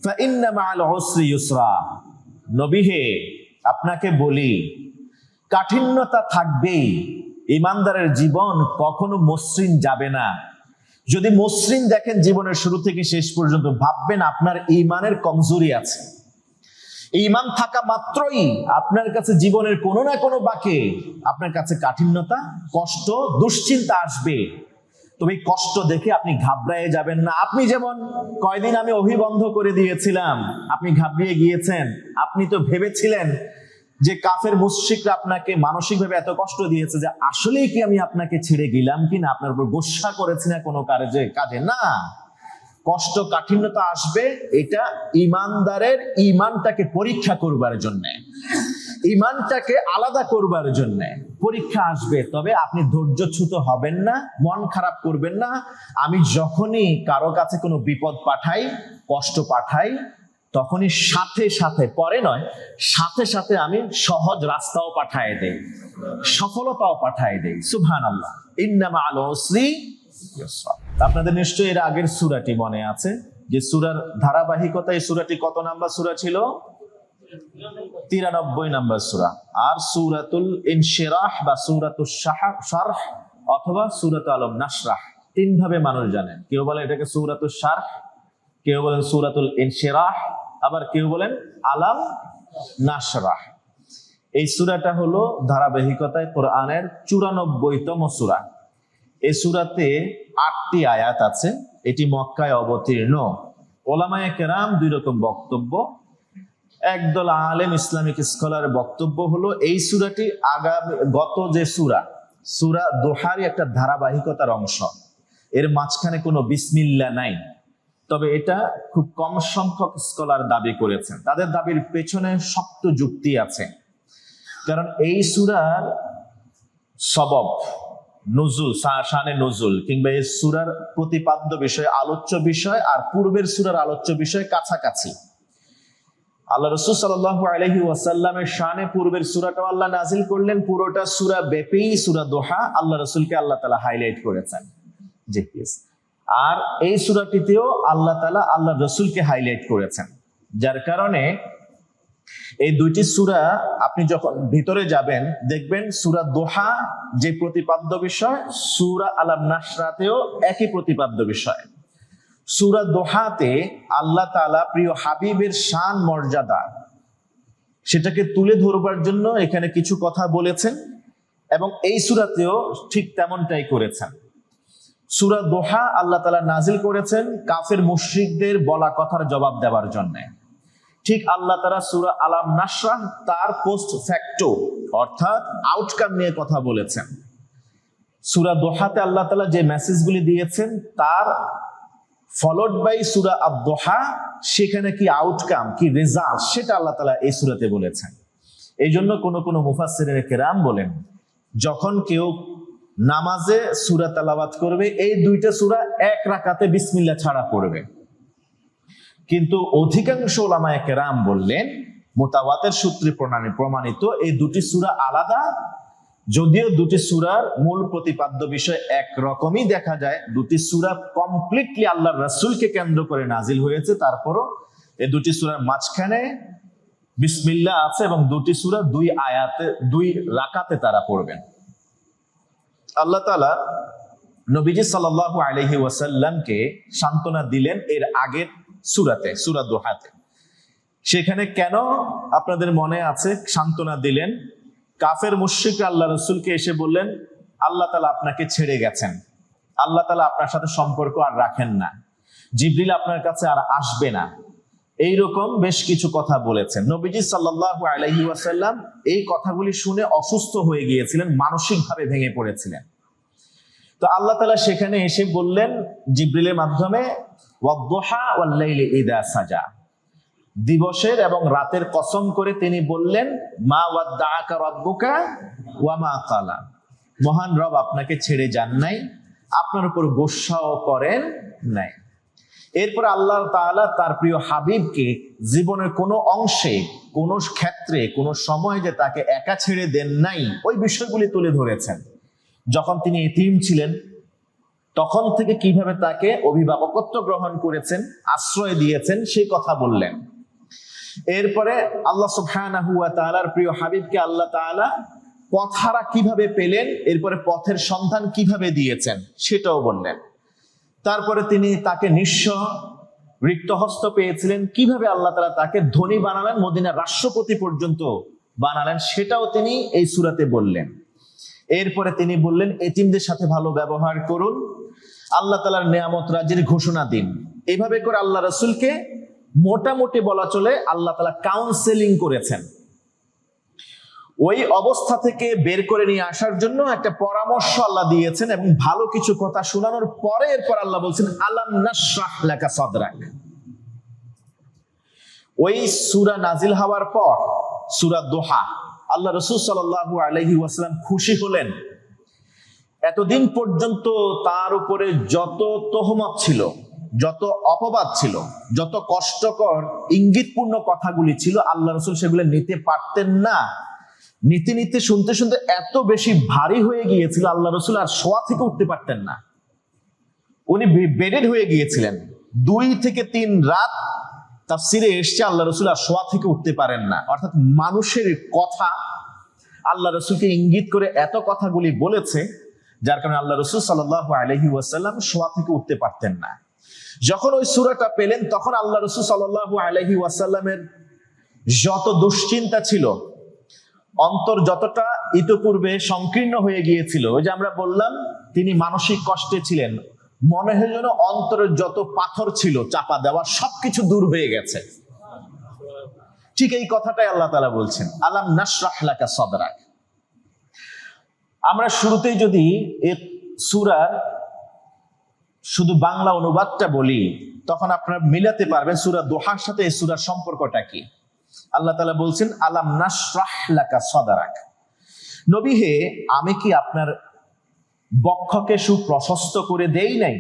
ফাইন্না মাআল উসরি ইউসরা, নবী হে আপনাকে বলি কাঠিন্যতা থাকবেই, ইমানদারের জীবন কখনো মসৃণ যাবে না। যদি মসৃণ দেখেন জীবনের শুরু থেকে শেষ পর্যন্ত, ভাববেন আপনার ঈমানের কমজোরি আছে। ঈমান থাকা মাত্রই আপনার কাছে জীবনের কোনো না কোনো বাঁকে আপনার কাছে কাঠিন্যতা, কষ্ট, দুশ্চিন্তা আসবে। তবে এই কষ্ট দেখে আপনি ঘাবড়ায়ে যাবেন না। আপনি যেমন কয়দিন আমি ওহী বন্ধ করে দিয়েছিলাম, আপনি ঘাবড়িয়ে গিয়েছেন। আপনি তো ভেবেছিলেন যে কাফের মুশরিকরা আপনাকে মানসিকভাবে এত কষ্ট দিয়েছে যে আসলেই কি আমি আপনাকে ছেড়ে গেলাম কিনা, আপনার উপর গোসা করেছি না কোনো কাজে না। কষ্ট, কাঠিন্যতা আসবে, এটা ইমানদারের ইমানটাকে পরীক্ষা করবার জন্য, ইমানটাকে আলাদা করবার জন্য পরীক্ষা আসবে। তবে আপনি ধৈর্যচ্যুত হবেন না, মন খারাপ করবেন না। আমি যখনই কারো কাছে কোনো বিপদ পাঠাই, কষ্ট পাঠাই, তখনই সাথে সাথে, পরে নয়, সাথে সাথে আমি সহজ রাস্তাও পাঠায় দেই, সফলতাও পাঠায় দেই। সুবহানাল্লাহ। ইন্না মাআল উসরি ইউসরা। আপনাদের নিশ্চয়ই এর আগের সূরাটি মনে আছে, যে সূরার ধারাবাহিকতায় সূরাটি কত নাম্বার সূরা ছিল? 93 নাম্বার সূরা। আর সূরাতুল ইনশিরাহ বা সূরাতুশ শারহ অথবা সূরাতুল আলম নাশরাহ, তিন ভাবে মানুষ জানেন। কেউ বলেন এটাকে সূরাতুশ শারহ, কেউ বলেন সূরাতুল ইনশিরাহ, আবার কেউ বলেন আলাম নাশরাহ। এই সূরাটা হলো ধারাবাহিকতায় কোরআনের 94তম সূরা। এই সূরাতে 8টি আয়াত আছে। এটি মক্কায় অবতীর্ণ। ওলামায়ে কেরাম দুই রকম বক্তব্য। একদল আলেম ইসলামিক স্কলার বক্তব্য হলো এই সূরাটি গত যে সূরা দোহারই একটা ধারাবাহিকতার অংশ। এর মাঝখানে কোনো বিসমিল্লাহ নাই। তবে এটা খুব কম সংখ্যক স্কলার দাবি করেছেন। তাদের দাবির পেছনে শক্ত যুক্তি আছে। কারণ এই সূরার সবব নুজুল, শানে নুজুল, কিংবা এই সূরার প্রতিপাদ্য বিষয়, আলোচ্য বিষয় আর পূর্বের সূরার আলোচ্য বিষয় কাছাকাছি। আল্লাহ রাসূল সাল্লাল্লাহু আলাইহি ওয়াসাল্লামের শানে পূর্বের সূরাটাও আল্লাহ নাজিল করলেন। পুরোটা সূরা ব্যাপী সূরা দোহা আল্লাহ রাসূলকে আল্লাহ তাআলা হাইলাইট করেছেন। জি প্লিজ। আর এই সূরাটিতেও আল্লাহ তাআলা আল্লাহ রাসূলকে হাইলাইট করেছেন। যার কারণে এই দুইটি সূরা আপনি যখন ভিতরে যাবেন দেখবেন সূরা দোহা যে প্রতিপাদ্য বিষয়, সূরা আলাম নাশরাতেও একই প্রতিপাদ্য বিষয়। সূরা দোহাতে আল্লাহ তাআলা প্রিয় হাবিবের শান মর্যাদা সেটাকে তুলে ধরবার জন্য এখানে কিছু কথা বলেছেন, এবং এই সূরাতেও ঠিক তেমনটাই করেছেন। সূরা দোহা আল্লাহ তাআলা নাজিল করেছেন কাফের মুশরিকদের বলা কথার জবাব দেওয়ার জন্য। ঠিক আল্লাহ তাআলা সূরা আলাম নাশরাহ তার পোস্ট ফ্যাক্টো অর্থাৎ আউটকাম নিয়ে কথা বলেছেন। সূরা দোহাতে আল্লাহ তাআলা যে মেসেজগুলি দিয়েছেন তার ফলোড বাই সূরা আদ-দোহা, সেখানে কি আউটকাম, কি রেজাল্ট, সেটা আল্লাহ তাআলা এই সূরাতে বলেছেন। এই জন্য কোন মুফাসসিরিনে কেরাম বলেন, যখন কেউ নামাজে সূরা তেলাওয়াত করবে, এই দুইটা সূরা এক রাকাতে বিসমিল্লাহ ছাড়া পড়বে। কিন্তু অধিকাংশ উলামায়ে কেরাম বললেন, মুতাওয়াতির সূত্রে প্রমাণিত এই দুটি সূরা আলাদা। যদিও দুটি সূরার মূল প্রতিপাদ্য বিষয় একরকমই দেখা যায়, দুটি সূরা কমপ্লিটলি আল্লাহর রাসূলকে কেন্দ্র করে নাজিল হয়েছে, তারপরও এই দুটি সূরার মাঝখানে বিসমিল্লাহ আছে এবং দুটি সূরা দুই রাকাতে তারা পড়বেন। আল্লাহ তাআলা নবীজি সাল্লাল্লাহু আলাইহি ওয়াসাল্লামকে সান্ত্বনা দিলেন এর আগের সূরাতে, সূরা দোহাতে। সেখানে কেন আপনাদের মনে আছে সান্ত্বনা দিলেন? কাফের মুশরিকরা আল্লাহ রাসূলকে এসে বললেন, আল্লাহ তাআলা আপনাকে ছেড়ে গেছেন, আল্লাহ তাআলা আপনার সাথে সম্পর্ক আর রাখেন না, জিবরিল আপনার কাছে আর আসবে না, এইরকম বেশ কিছু কথা বলেছেন। নবীজি সাল্লাল্লাহু আলাইহি ওয়াসাল্লাম এই কথাগুলি শুনে অসুস্থ হয়ে গিয়েছিলেন, মানসিকভাবে ভেঙে পড়েছিলেন। তো আল্লাহ তাআলা সেখানে এসে বললেন জিবরিলের মাধ্যমে, ওয়াদ-দুহা ওয়াল-লাইলি ইযা সাজা, দিবসের এবং রাতের কসম করে তিনি বললেন, মা ওয়াদ্দাআকা রাব্বুকা ওয়া মা ক্বালা, মহান রব আপনাকে ছেড়ে যান নাই, আপনার উপর গোসাও করেন নাই। এরপর আল্লাহ তাআলা তার প্রিয় হাবিবকে জীবনের কোনো অংশে, কোনো ক্ষেত্রে, কোনো সময় যে তাকে একা ছেড়ে দেন নাই, ওই বিষয়গুলি তুলে ধরেছেন। যখন তিনি এতিম ছিলেন তখন থেকে কিভাবে তাকে অভিভাবকত্ব গ্রহণ করেছেন, আশ্রয় দিয়েছেন, সেই কথা বললেন। এরপরে আল্লাহ সুবহানাহু ওয়া তাআলার প্রিয় হাবিবকে আল্লাহ তাআলা পথহারা কিভাবে পেলেন, এরপরে পথের সন্ধান কিভাবে দিয়েছেন সেটাও বললেন। তারপরে তিনি তাকে নিঃস্ব রিক্তহস্ত পেয়েছিলেন, কিভাবে আল্লাহ তাআলা তাকে ধনী বানালেন, মদিনার রাষ্ট্রপতি পর্যন্ত বানালেন, সেটাও তিনি এই সূরাতে বললেন। এরপরে তিনি বললেন এতিমদের সাথে ভালো ব্যবহার করুন, আল্লাহ তাআলার নেয়ামত রাজির ঘোষণা দিন। এইভাবে করে আল্লাহ রাসূলকে মোটামুটি বলা চলে আল্লাহ তাআলা কাউন্সেলিং করেছেন। ওই অবস্থা থেকে বের করে নিয়ে আসার জন্য একটা পরামর্শ আল্লাহ দিয়েছেন এবং ভালো কিছু কথা শোনানোর পরে এরপর আল্লাহ বলছেন আলাম নাশরাহ লাকা সাদরাক। ওই সূরা নাজিল হওয়ার পর সূরা দোহা, আল্লাহ রাসূল সাল্লাল্লাহু আলাইহি ওয়াসাল্লাম খুশি হলেন। এতদিন পর্যন্ত তার উপরে যত তোহমত ছিল, যত অপবাদ ছিল, যত কষ্টকর ইঙ্গিতপূর্ণ কথাগুলি ছিল, আল্লাহ রাসূল সেগুলো নিতে পারতেন না। নিতে নিতে শুনতে শুনতে এত বেশি ভারী হয়ে গিয়েছিল, আল্লাহ রাসূল আর শোয়া থেকে উঠতে পারতেন না। উনি বেডেড হয়ে গিয়েছিলেন। 2 থেকে 3 রাত তাফসিরে এসছে আল্লাহ রাসূল আর শোয়া থেকে উঠতে পারেন না। অর্থাৎ মানুষের কথা আল্লাহ রাসূলকে ইঙ্গিত করে এত কথাগুলি বলেছে, যার কারণে আল্লাহ রাসূল সাল্লাল্লাহু আলাইহি ওয়াসাল্লাম শোয়া থেকে উঠতে পারতেন না। যখন ওই সূরাটা পেলেন তখন আল্লাহ রাসূল সাল্লাল্লাহু আলাইহি ওয়াসাল্লামের যত দুশ্চিন্তা ছিল, অন্তর যতটা ইতপূর্বে সংকীর্ণ হয়ে গিয়েছিল, ওই যে আমরা বললাম তিনি মানসিক কষ্টে ছিলেন, মনে হয় যেন অন্তরের যত পাথর ছিল চাপা দেওয়া সবকিছু দূর হয়ে গেছে। ঠিক এই কথাটাই আল্লাহ তাআলা বলছেন, আলাম নাশরাহ লাকা সাদরাক। আমরা শুরুতেই যদি এই সূরার শুধু বাংলা অনুবাদটা বলি, তখন আপনারা মিলাতে পারবেন সূরা দোহার সাথে এই সূরার সম্পর্কটা কি। আল্লাহ তাআলা বলছেন আলাম নাশরাহ লাকা সাদরাক। নবী হে, আমি কি আপনার বক্ষকে সুপ্রশস্ত করে দেই নাই?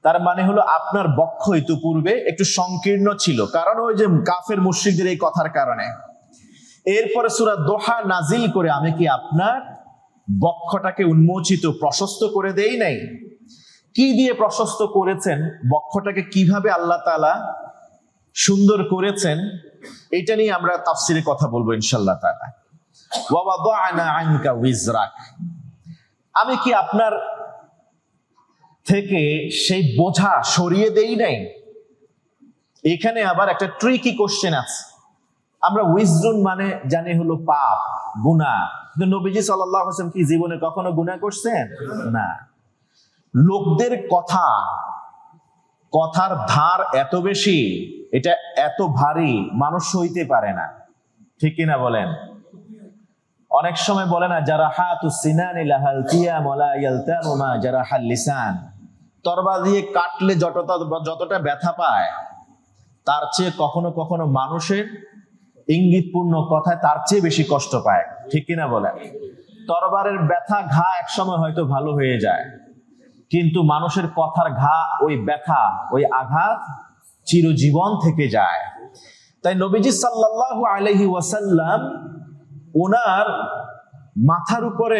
তার মানে হলো আপনার বক্ষ ইতিপূর্বে একটু সংকীর্ণ ছিল, কারণ ওই যে কাফের মুশরিকদের এই কথার কারণে। এরপরে সূরা দোহা নাজিল করে আমি কি আপনার বক্ষটাকে উন্মোচিত প্রশস্ত করে দেই নাই? কি দিয়ে প্রশস্ত করেছেন, বক্ষটাকে কিভাবে আল্লাহ তাআলা সুন্দর করেছেন, এটা নিয়ে আমরা তাফসিরে কথা বলবো ইনশাআল্লাহ তাআলা। ওয়া ওয়াদা'না আনকা উইজরাক, আমি কি আপনার থেকে সেই বোঝা সরিয়ে দেই নাই? এখানে আবার একটা ট্রিকি কোশ্চেন আছে। আমরা উইজরুন মানে জানি হলো পাপ, গুনাহ, কিন্তু নবীজি সাল্লাল্লাহু আলাইহি ওয়াসাল্লাম কি জীবনে কখনো গুনাহ করছেন? না। লোকদের কথার ধার এত বেশি, এটা এত ভারী মানুষ সইতে পারে না, ঠিক কিনা বলেন? অনেক সময় বলে না জারাহাতুস সিনানি লাহাল কিয়াম ওয়ালা ইয়ালতানু মা জারাহাল লিসান, তরবারি দিয়ে কাটলে যতটা ব্যথা পায়, তার চেয়ে কখনো কখনো মানুষের ইঙ্গিতপূর্ণ কথায় তার চেয়ে বেশি কষ্ট পায়, ঠিক কিনা বলেন? তরবারের ব্যথা ঘা একসময় হয়তো ভালো হয়ে যায়, কিন্তু মানুষের কথার ঘা, ওই ব্যথা, ওই আঘাত চিরজীবন থেকে যায়। তাই নবীজি সাল্লাল্লাহু আলাইহি ওয়াসাল্লাম ওনার মাথার উপরে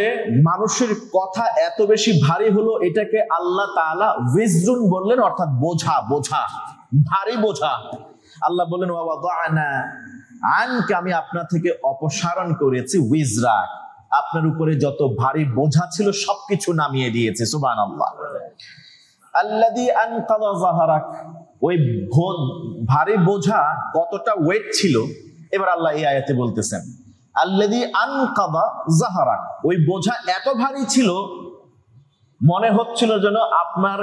মানুষের কথা এত বেশি ভারী হলো, এটাকে আল্লাহ তাআলা উইজরুন বললেন, অর্থাৎ বোঝা, ভারী বোঝা। আল্লাহ বললেন ওয়া ওয়াদা'না আনকা, আমি আপনার থেকে অপসারণ করেছি উইজরাক, আপনার উপরে যত ভারী বোঝা ছিল সবকিছু নামিয়ে দিয়েছে। সুবহানাল্লাহ। আল্লাযী আনকাযা যাহরাক, ওই ভারী বোঝা কতটা ওয়েট ছিল, এবার আল্লাহ এই আয়াতে বলতেছেন আল্লাযী আনকাযা যাহরাক, ওই বোঝা এত ভারী ছিল মনে হচ্ছিল যেন আপনার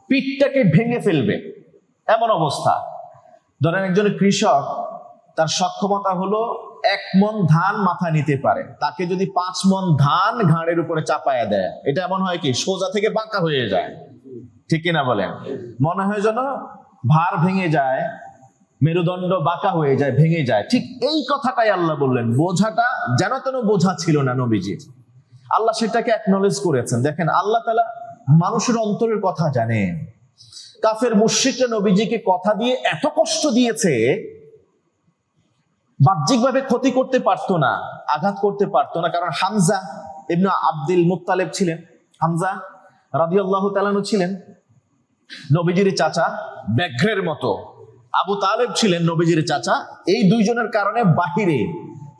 পিঠটাকে ভেঙে ফেলবে, এমন অবস্থা। ধরেন একজন কৃষক, তার সক্ষমতা হলো 1 মণ ধান মাথায় নিতে পারে, তাকে যদি 5 মণ ধান ঘাড়ের উপরে চাপায়া দেয়, এটা এমন হয় কি সোজা থেকে বাঁকা হয়ে যায়, ঠিক কিনা বলেন? মনে হয় যেন ভার ভেঙে যায়, মেরুদণ্ড বাঁকা হয়ে যায়, ভেঙে যায়। ঠিক এই কথাটাই আল্লাহ বললেন, বোঝাটা যেন তেন বোঝা ছিল না নবীজির। আল্লাহ সেটাকে অ্যাকনলেজ করেছেন। দেখেন আল্লাহ তাআলা মানুষের অন্তরের কথা জানেন। কাফের মুশরিকরা নবীজিকে কথা দিয়ে এত কষ্ট দিয়েছে, বাহ্যিকভাবে ক্ষতি করতে পারতো না, আঘাত করতে পারতো না, কারণ হামজা ইবনে আব্দুল মুত্তালিব ছিলেন। হামজা রাদিয়াল্লাহু তাআলা আনহু ছিলেন নবীজির চাচা, ব্যাঘ্রের মতো। আবু তালেব ছিলেন নবীজির চাচা। এই দুইজনের কারণে বাহিরে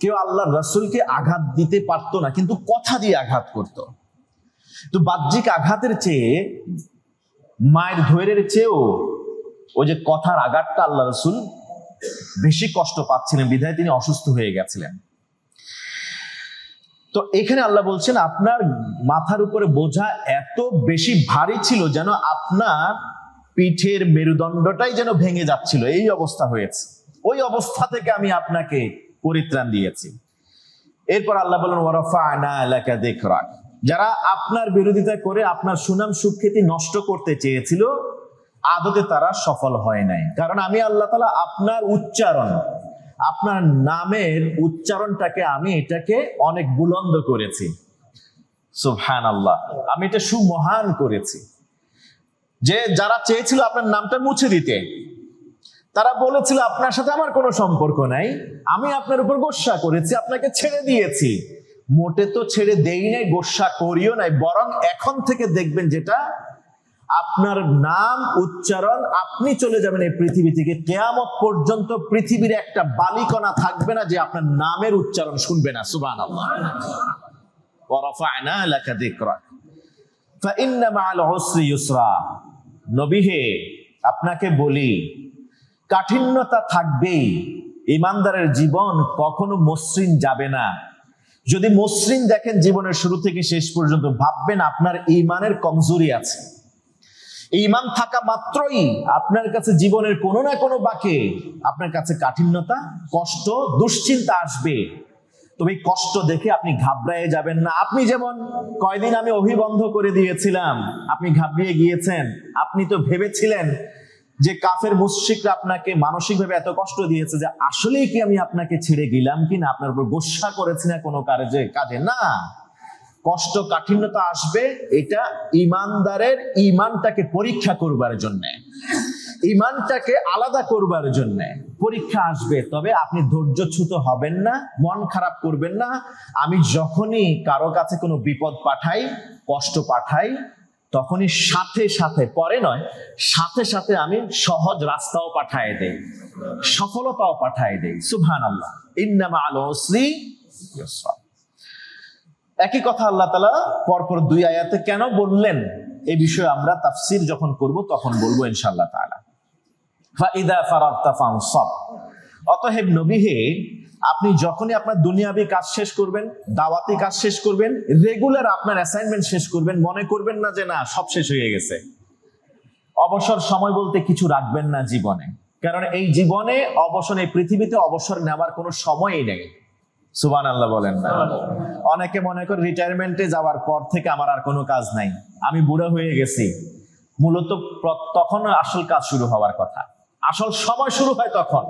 কেউ আল্লাহর রাসূলকে আঘাত দিতে পারতো না, কিন্তু কথা দিয়ে আঘাত করত। তো বাহ্যিক আঘাতের চেয়ে, মায়ের ধৈর্যের চেয়েও ওই যে কথার আঘাতটা আল্লাহ রাসূল বেশি কষ্ট পাচ্ছিলেন, বিধায় তিনি অসুস্থ হয়ে গেছিলেন। তো এখানে আল্লাহ বলছেন আপনার মাথার উপরে বোঝা এত বেশি ভারী ছিল যেন আপনার পিঠের মেরুদণ্ডটাই যেন ভেঙে যাচ্ছিল, এই অবস্থা হয়েছে। ওই অবস্থা থেকে আমি আপনাকে পরিত্রাণ দিয়েছি। এরপর আল্লাহ বলেন ওয়ারাফা'না লাকা যিকরাক, যারা আপনার বিরোধিতা করে আপনার সুনাম সুখ্যাতি নষ্ট করতে চেয়েছিল, আদতে তারা সফল হয় নাই। কারণ আমি আল্লাহ তাআলা আপনার উচ্চারণ, আপনার নামের উচ্চারণটাকে আমি এটাকে অনেক বুলন্দ করেছি। সুবহানাল্লাহ, আমি এটা সুমহান করেছি। যে যারা চেয়েছিল আপনার নামটা মুছে দিতে, তারা বলেছিল আপনার সাথে আমার কোনো সম্পর্ক নাই, আমি আপনার উপর গোস্বা করেছি, আপনাকে ছেড়ে দিয়েছি। মোটে তো ছেড়ে দেই নাই, গোস্বা করিও নাই, বরং এখন থেকে দেখবেন যেটা আপনার নাম উচ্চারণ, আপনি চলে যাবেন এই পৃথিবী থেকে, কিয়ামত পর্যন্ত পৃথিবীর একটা বালিকণা থাকবে না যে আপনার নামের উচ্চারণ শুনবে না। সুবহানাল্লাহ। ওয়ারাফা'না লাকা যিকরাক ফাইন্না মা'আল উসরি ইউসরা, নবী হে আপনাকে বলি কাঠিন্যতা থাকবেই, ঈমানদারের জীবন কখনো মসৃণ যাবে না। যদি মসৃণ দেখেন জীবনের শুরু থেকে শেষ পর্যন্ত, ভাববেন আপনার ঈমানের কমজোরি আছে। ঈমান থাকা মাত্রই আপনার কাছে জীবনের কোনো না কোনো বাঁকে আপনার কাছে কাঠিন্যতা, কষ্ট, দুশ্চিন্তা আসবে। তবে এই কষ্ট দেখে আপনি ঘাবড়ায় যাবেন না। আপনি যেমন কয়দিন আমি অভিবন্ধ করে দিয়েছিলাম, আপনি ঘাবড়িয়ে গিয়েছেন। আপনি তো ভেবেছিলেন যে কাফের মুশরিকরা আপনাকে মানসিকভাবে এত কষ্ট দিয়েছে যে আসলেই কি আমি আপনাকে ছেড়ে গেলাম কিনা, আপনার উপর গোস্বা করেছি না কোনো কাজে না। কষ্ট, কাঠিন্যতা আসবে, এটা ঈমানদারের ঈমানটাকে পরীক্ষা করবার জন্য, ঈমানটাকে আলাদা করবার জন্য পরীক্ষা আসবে। তবে আপনি ধৈর্যচ্যুত হবেন না, মন খারাপ করবেন না। আমি যখনই কারো কাছে কোনো বিপদ পাঠাই, কষ্ট পাঠাই, তখনই সাথে সাথে, পরে নয়, সাথে সাথে আমি সহজ রাস্তাও পাঠায় দেই, সফলতাও পাঠায় দেই। সুবহানাল্লাহ। ইন্না মা'আল উসরি ইউসরা। একই কথা আল্লাহ তাআলা পরপর দুই আয়াতে কেন বললেন, এই বিষয়ে আমরা তাফসীর যখন করব তখন বলবো ইনশাআল্লাহ তাআলা। ফাইদা ফারাগতা ফানসাব, অতএব নবী হে আপনি যখনই আপনার দুনিয়াবি কাজ শেষ করবেন, দাওয়াতি কাজ শেষ করবেন, রেগুলার আপনার অ্যাসাইনমেন্ট শেষ করবেন, মনে করবেন না যে না সব শেষ হয়ে গেছে। অবসর সময় বলতে কিছু রাখবেন না জীবনে, কারণ এই জীবনে অবসর, এই পৃথিবীতে অবসর নেওয়ার কোনো সময়ই নেই। সুবহানাল্লাহ বলেন না। অনেকে মনে করে রিটায়ারমেন্টে যাওয়ার পর থেকে আমার আর কোনো কাজ নাই, আমি বুড়ো হয়ে গেছি। মূলত তখন আসল কাজ শুরু হওয়ার কথা, আসল সময় শুরু হয় তখন।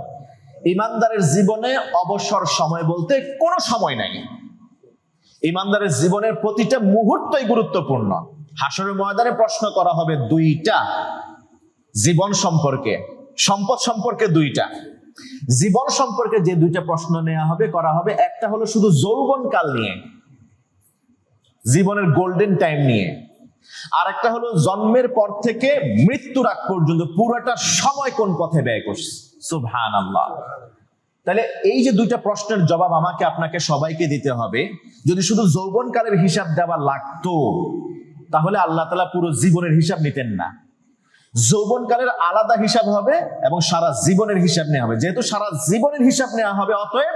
ঈমানদারের জীবনে অবসর সময় বলতে কোনো সময় নাই। ঈমানদারের জীবনের প্রতিটা মুহূর্তই গুরুত্বপূর্ণ। হাশরের ময়দানে প্রশ্ন করা হবে দুইটা জীবন সম্পর্কে, সম্পদ সম্পর্কে দুইটা। জীবন সম্পর্কে যে দুইটা প্রশ্ন করা হবে, একটা হলো শুধু যৌবনকাল নিয়ে, জীবনের গোল্ডেন টাইম নিয়ে, আর একটা হলো জন্মের পর থেকে মৃত্যুর আগ পর্যন্ত পুরোটা সময় কোন পথে ব্যয় করছে। সুবহানাল্লাহ। তাহলে এই যে দুইটা প্রশ্নের জবাব আমাকে আপনাকে সবাইকে দিতে হবে। যদি শুধু যৌবনকালের হিসাব দেওয়া লাগতো তাহলে আল্লাহ তাআলা পুরো জীবনের হিসাব নিতেন না। যৌবনকালের আলাদা হিসাব হবে এবং সারা জীবনের হিসাব নেওয়া হবে। যেহেতু সারা জীবনের হিসাব নেওয়া হবে, অতএব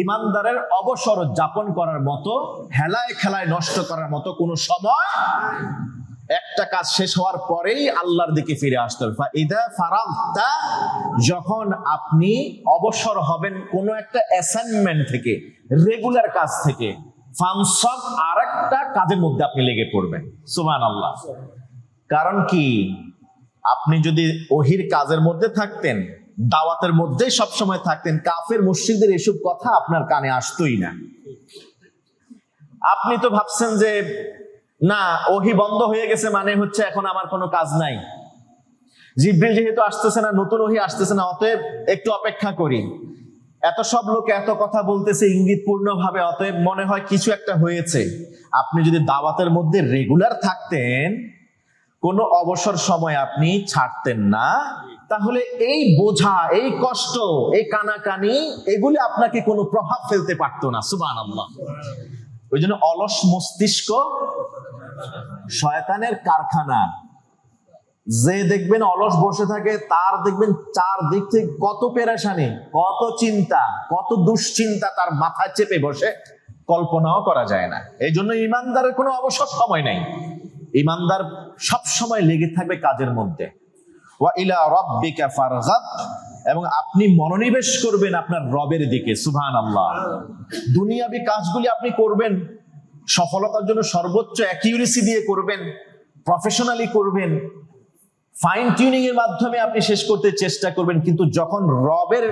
ঈমানদারের অবসর যাপন করার মতো, হেলায় খেলায় নষ্ট করার মতো কোনো সময়, একটা কাজ শেষ হওয়ার পরেই আল্লাহর দিকে ফিরে আসতে হবে। ফাইদা ফারাগতা, যখন আপনি অবসর হবেন কোনো একটা অ্যাসাইনমেন্ট থেকে, রেগুলার কাজ থেকে, ফানসাব, আরেকটা কাজের মধ্যে আপনি লেগে পড়বেন। সুবহানাল্লাহ। কারণ কি, আপনি যদি ওহির কাজের মধ্যে থাকতেন, দাওয়াতের মধ্যেই সবসময় থাকতেন, কাফের মুশরিকদের এসব কথা আপনার কানে আসতোই না। আপনি তো ভাবছেন যে না, ওহি বন্ধ হয়ে গেছে মানে হচ্ছে এখন আমার কোনো কাজ নাই, জিবরিল যেহেতু আসতেছে না, নতুন ওহি আসতেছে না, অতএব একটু অপেক্ষা করি, এত সব লোক এত কথা বলতেছে ইঙ্গিতপূর্ণ ভাবে, অতএব মনে হয় কিছু একটা হয়েছে। আপনি যদি দাওয়াতের মধ্যে রেগুলার থাকতেন, কোনো অবসর সময় আপনি ছাড়তেন না, তাহলে এই বোঝা, এই কষ্ট, এই কানাকানি, এগুলি আপনাকে কোনো প্রভাব ফেলতে পারতো না। সুবহানাল্লাহ। ওই জন্য অলস মস্তিষ্ক শয়তানের কারখানা। যে দেখবেন অলস বসে থাকে, তার দেখবেন চারদিক থেকে কত পেরেশানি, কত চিন্তা, কত দুশ্চিন্তা তার মাথায় চেপে বসে, কল্পনাও করা যায় না। এই জন্য ইমানদারের কোনো অবসর সময় নাই। ইমানদার সব সময় লেগে থাকবে কাজের মধ্যে। ওয়া ইলা রাব্বিকা ফারগাব, এবং আপনি মনোনিবেশ করবেন আপনার রবের দিকে। সুবহানাল্লাহ। দুনিয়াবি কাজগুলি আপনি করবেন, সফলতার জন্য সর্বোচ্চ অ্যাকিউরেসি দিয়ে করবেন, প্রফেশনালি করবেন, ফাইন টিউনিং এর মাধ্যমে আপনি শেষ করতে চেষ্টা করবেন। কিন্তু যখন রবের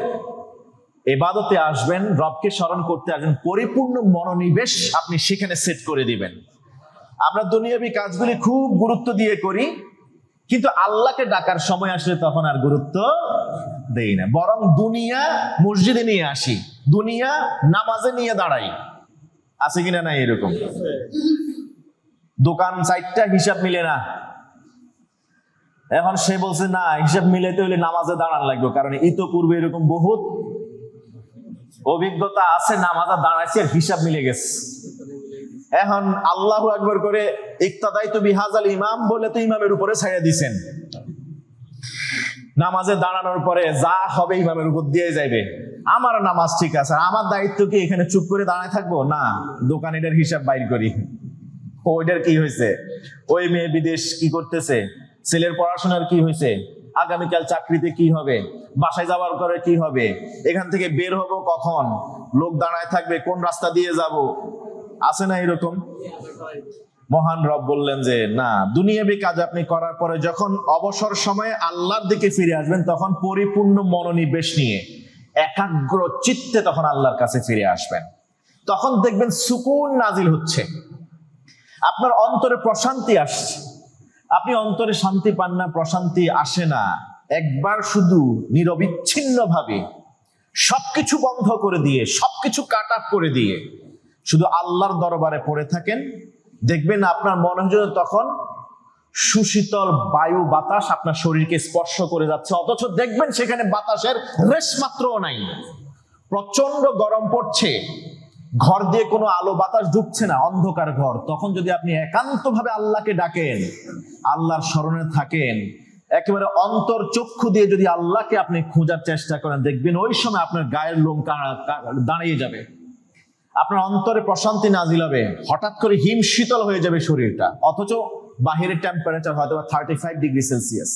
ইবাদতে আসবেন, রবকে স্মরণ করতে আসবেন, পরিপূর্ণ মনোনিবেশ আপনি সেখানে সেট করে দিবেন। আমরা দুনিয়াবি কাজগুলি খুব গুরুত্ব দিয়ে করি, কিন্তু আল্লাহকে ডাকার সময় আসলে তখন আর গুরুত্ব দেই না, বরং দুনিয়া মসজিদে নিয়ে আসি, দুনিয়া নামাজে নিয়ে দাঁড়াই। আছে কিনা? নাই এরকম। দোকান সাইটটা হিসাব মিলে না, এখন সে বলছে না, হিসাব মিলাইতে হলে নামাজে দাঁড়ান লাগবে, কারণ ইতোপূর্বে এরকম বহুত অভিজ্ঞতা আছে, নামাজে দাঁড়াইছে আর হিসাব মিলে গেছে। এখন আল্লাহু আকবার করে ইক্তাদাইতু বিহাজাল ইমাম বলে তো ইমামের উপরে ছেড়ে দিছেন। নামাজে দাঁড়ানোর পরে যা হবে ইমামের উপর দিয়ে যাইবে। আমার নামাজ ঠিক আছে, আমার দায়িত্ব কি এখানে চুপ করে দাঁড়ায় থাকবো? না, দোকানিটার হিসাব বাইর করি। ওইটার কি হয়েছে, ওই মেয়ে বিদেশ কি করতেছে, ছেলের পড়াশোনার কি হয়েছে, আগামীকাল চাকরিতে কি হবে, বাসায় যাওয়ার পরে কি হবে, এখান থেকে বের হব কখন, লোক দাঁড়ায় থাকবে, কোন রাস্তা দিয়ে যাব। আছে না এরকম? মহান রব বললেন যে না, দুনিয়াবি কাজ আপনি করার পরে যখন অবসর সময়ে আল্লাহর দিকে ফিরে আসবেন, তখন পরিপূর্ণ মনোনিবেশ নিয়ে একাগ্র চিত্তে তখন আল্লাহর কাছে ফিরে আসবেন। তখন দেখবেন সুকুন নাজিল হচ্ছে, আপনার অন্তরে প্রশান্তি আসছে। আপনি অন্তরে শান্তি পান না, প্রশান্তি আসে না, একবার শুধু নিরবিচ্ছিন্ন ভাবে সবকিছু বন্ধ করে দিয়ে, সবকিছু কাট অফ করে দিয়ে শুধু আল্লাহর দরবারে পড়ে থাকেন, দেখবেন আপনার মনে হয় তখন সুশীতল বায়ু বাতাস আপনার শরীরকে স্পর্শ করে যাচ্ছে, অথচ দেখবেন সেখানে বাতাসের রেশ মাত্রও নাই। প্রচন্ড গরম পড়ছে, ঘর দিয়ে কোনো আলো বাতাস ঢুকছে না, অন্ধকার ঘর। তখন যদি আপনি একান্ত ভাবে আল্লাহকে ডাকেন, আল্লাহর স্মরণে থাকেন, একেবারে অন্তর চক্ষু দিয়ে যদি আল্লাহকে আপনি খোঁজার চেষ্টা করেন, দেখবেন ওই সময় আপনার গায়ের লোম দাঁড়িয়ে যাবে, আপনার অন্তরে প্রশান্তি নাজিল হবে, হঠাৎ করে হিম শীতল হয়ে যাবে শরীরটা, অথচ বাহিরের টেম্পারেচার হয়তো 35 ডিগ্রি সেলসিয়াস।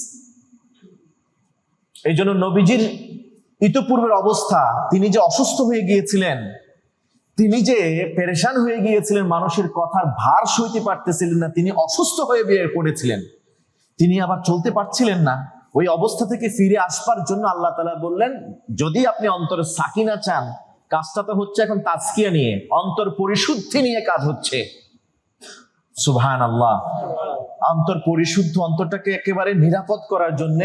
এই জন্য নবীজির ইতপূর্বের অবস্থা, তিনি যে অসুস্থ হয়ে গিয়েছিলেন, তিনি যে পেরেশান হয়ে গিয়েছিলেন, মানুষের কথার ভার সইতে পারতেছিলেন না, তিনি অসুস্থ হয়ে বের পড়েছিলেন, তিনি আবার চলতে পারছিলেন না। ওই অবস্থা থেকে ফিরে আসবার জন্য আল্লাহ তাআলা বললেন, যদি আপনি অন্তরে সাকিনা চান, কাজটা তো হচ্ছে এখন তাজকিয়া নিয়ে, অন্তর পরিশুদ্ধি নিয়ে কাজ হচ্ছে। সুবহানাল্লাহ। অন্তর পরিশুদ্ধ, অন্তরটাকে একেবারে নিরাপদ করার জন্য,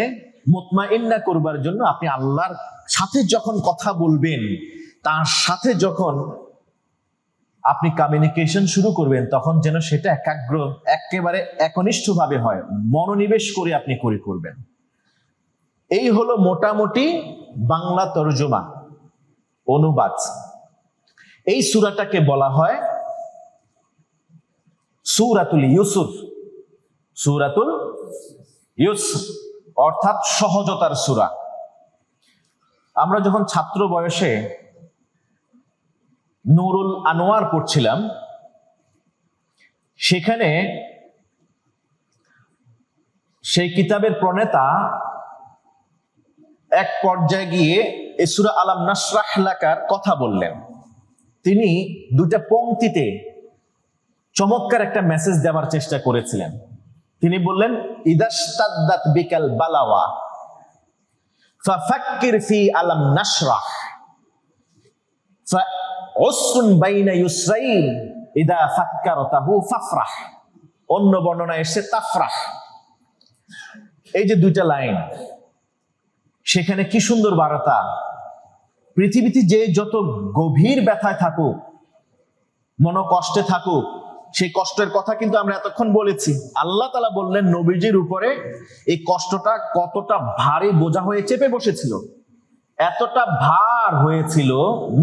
মুতমাইন্না করবার জন্য আপনি আল্লাহর সাথে যখন কথা বলবেন, তার সাথে যখন আপনি কমিউনিকেশন শুরু করবেন, তখন যেন সেটা একাগ্র, একেবারে একনিষ্ঠ ভাবে হয়, মনোনিবেশ করে আপনি করবেন। এই হলো মোটামুটি বাংলা তরজমা, অনুবাদ। এই সূরাটাকে বলা হয় সূরাতুল ইউসুফ। সূরাতুল ইউসুফ অর্থাৎ সহজতার সূরা। আমরা যখন ছাত্র বয়সে নুরুল আনোয়ার পড়ছিলাম, সেখানে সেই কিতাবের প্রণেতা এক পর্যায়ে গিয়ে এই সূরা আলাম নাশরাহ লাকার কথা বললেন। তিনি দুইটা পংক্তিতে চমৎকার একটা মেসেজ দেওয়ার চেষ্টা করেছিলেন। তিনি বললেন, ইদাশতাদ্দাত বিকাল বালাওয়া ফাফাক্কির ফি আলাম নাশরাহ ফাউসরুন বাইনা ইউসরাইন ইদা ফাক্কারতাহু ফাফরাহ। অন্য বর্ণনায় এসে তাফরাহ। এই যে দুইটা লাইন, সেখানে কি সুন্দর বার্তা। পৃথিবীতে যে যত গভীর ব্যথায় থাকুক, মনোকষ্টে থাকুক, সেই কষ্টের কথা কিন্তু আমরা এতক্ষণ বলেছি। আল্লাহ তাআলা বললেন নবীজির উপরে এই কষ্টটা কতটা ভারী বোঝা হয়ে চেপে বসেছিল। এতটা ভার হয়েছিল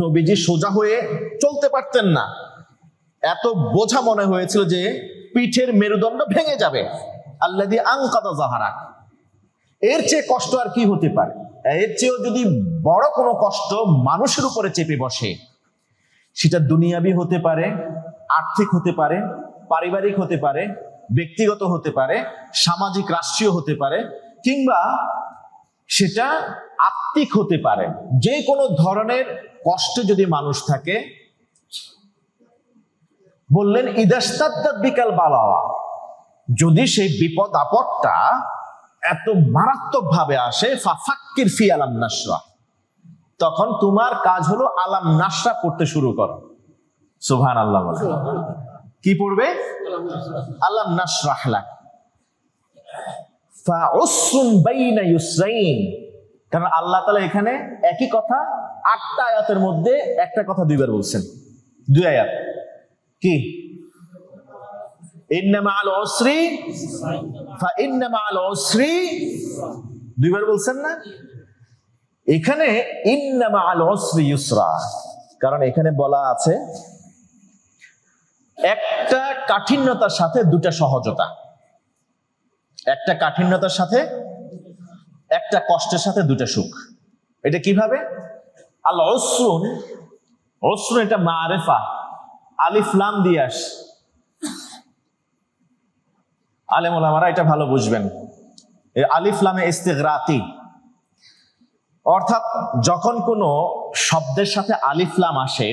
নবীজি সোজা হয়ে চলতে পারতেন না, এত বোঝা মনে হয়েছিল যে পিঠের মেরুদণ্ড ভেঙে যাবে। আল্লাযী আনকাযা যাহরাক, এর চেয়ে কষ্ট আর কি হতে পারে? এর চেয়েও যদি বড় কোনো কষ্ট মানুষের উপরে চেপে বসে, সেটা দুনিয়াবি হতে পারে, আর্থিক হতে পারে, পারিবারিক হতে পারে, ব্যক্তিগত হতে পারে, সামাজিক রাষ্ট্রীয় হতে পারে, কিংবা সেটা আত্মিক হতে পারে। যে কোনো ধরনের কষ্টে যদি মানুষ থাকে, বললেন ইদাস্তাদ্দাত বিকাল বালাওয়া, যদি সেই বিপদ আপদটা এত মারাত্মক ভাবে আসে, ফাফাক্কির ফি আলাম নাশরাহ, তখন তোমার কাজ হলো আলাম নাশরাহ পড়তে শুরু করো। সুবহানাল্লাহ বলে। কি পড়বে? আলাম নাশরাহ লাক ফাউসরুন বাইনা ইউসরাইন। কারণ আল্লাহ তাআলা এখানে একই কথা 8টা আয়াতের মধ্যে একটা কথা দুইবার বলছেন। 2 আয়াত কি? ইন্না মাআল উসরি ফাইন্না মাআল উসরি, দুইবার বলছেন না? এখানে ইন্না মাআল উসরি ইউসরা, কারণ এখানে বলা আছে একটা কাঠিন্যতার সাথে দুটা সহজতা, একটা কাঠিন্যতার সাথে একটা কষ্টের সাথে দুটা সুখ। এটা কিভাবে? আল উসরুন, উসরুন এটা মারিফা, আলিফ লাম দিয়ে আসে। আলেম ওলামারা এটা ভালো বুঝবেন। এই আলিফ লামে ইস্তিগরাকি, অর্থাৎ যখন কোনো শব্দের সাথে আলিফ লাম আসে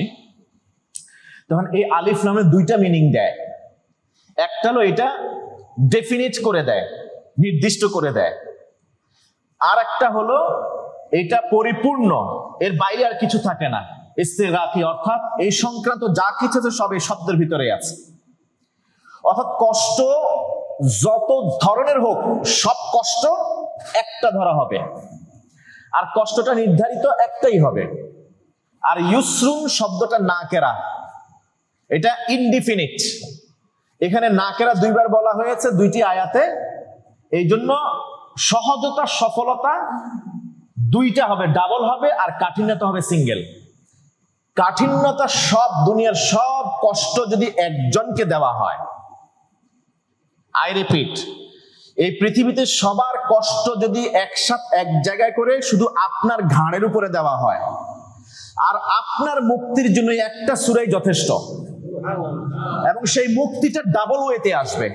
তখন এই আলিফ লামে দুইটা মিনিং দেয়। একটা হলো এটা ডেফিনিট করে দেয়, নির্দিষ্ট করে দেয়, আর একটা হলো এটা পরিপূর্ণ, এর বাইরে আর কিছু থাকে না। ইস্তিগরাকি অর্থাৎ এই সংক্রান্ত যা কিছু আছে সব এই শব্দের ভিতরে আছে। অর্থাৎ কষ্ট যত ধরনের হোক, সব কষ্ট একটা ধরা হবে, আর কষ্টটা নির্ধারিত একটাই হবে। আর ইউসরুন শব্দটা নাকেরা, এটা ইনডিফিনিট। এখানে নাকেরা দুইবার বলা হয়েছে দুইটি আয়াতে, এই জন্য সহজতা সফলতা দুইটা হবে, ডাবল হবে, আর কাঠিন্যতা হবে সিঙ্গেল। কাঠিন্যতা সব দুনিয়ার সব কষ্ট যদি একজনকে দেওয়া হয়, আই রিপিট, এই পৃথিবীতে সবার কষ্ট যদি একসাথে এক জায়গায় করে শুধু আপনার ঘাড়ের উপরে দেওয়া হয়, আর আপনার মুক্তির জন্য একটা সূরাই যথেষ্ট, এবং সেই মুক্তিটা ডাবল ওয়েতে আসবে।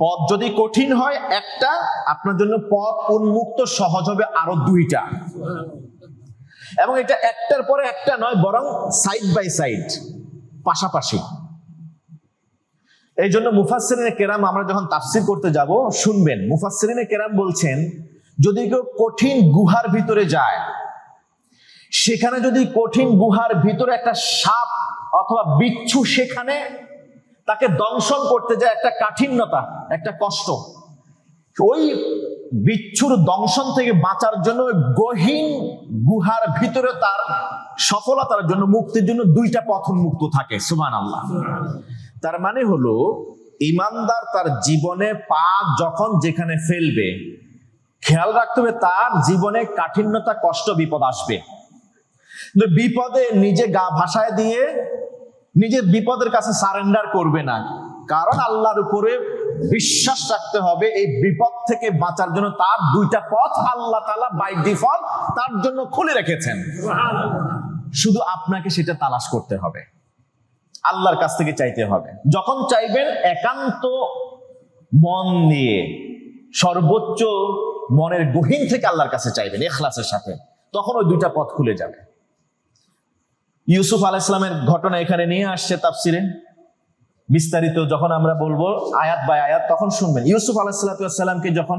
পথ যদি কঠিন হয় একটা, আপনার জন্য পথ উন্মুক্ত সহজ হবে আরো দুইটা, এবং এটা একটার পরে একটা নয়, বরং সাইড বাই সাইড, পাশাপাশি। এই জন্য মুফাসসিরিনে কেরাম, আমরা যখন তাফসীর করতে যাব শুনবেন, মুফাসসিরিনে কেরাম বলছেন যদি কেউ কঠিন গুহার ভিতরে যায়, সেখানে যদি কঠিন গুহার ভিতরে একটা সাপ অথবা বিচ্ছু সেখানে তাকে দংশন করতে যায়, একটা কাঠিন্যতা, একটা কষ্ট, ওই বিচ্ছুর দংশন থেকে বাঁচার জন্য গহীন গুহার ভিতরে তার সফলতার জন্য, মুক্তির জন্য দুইটা পথ উন্মুক্ত থাকে। সুবহানাল্লাহ। তার মানে হলো ঈমানদার তার জীবনে পা যখন যেখানে ফেলবে, খেয়াল রাখতে হবে তার জীবনে কাঠিন্যতা, কষ্ট, বিপদ আসবে। বিপদে নিজে গা ভাসায় দিয়ে নিজের বিপদের কাছে সারেন্ডার করবে না, কারণ আল্লাহর উপরে বিশ্বাস রাখতে হবে। এই বিপদ থেকে বাঁচার জন্য তার দুইটা পথ আল্লাহ তাআলা বাই ডিফল্ট তার জন্য খুলে রেখেছেন, শুধু আপনাকে সেটা তালাশ করতে হবে, আল্লাহর কাছ থেকে চাইতে হবে। যখন চাইবেন একান্ত মন নিয়ে, সর্বোচ্চ মনের গহীন থেকে আল্লাহর কাছে চাইবেন ইখলাসের সাথে, তখন ওই দুইটা পথ খুলে যাবে। ইউসুফ আলাইহিস সালামের ঘটনা এখানে নিয়ে আসছে তাফসিরে, বিস্তারিত যখন আমরা বলবো আয়াত বাই আয়াত তখন শুনবেন। ইউসুফ আলাইহিস সালামকে যখন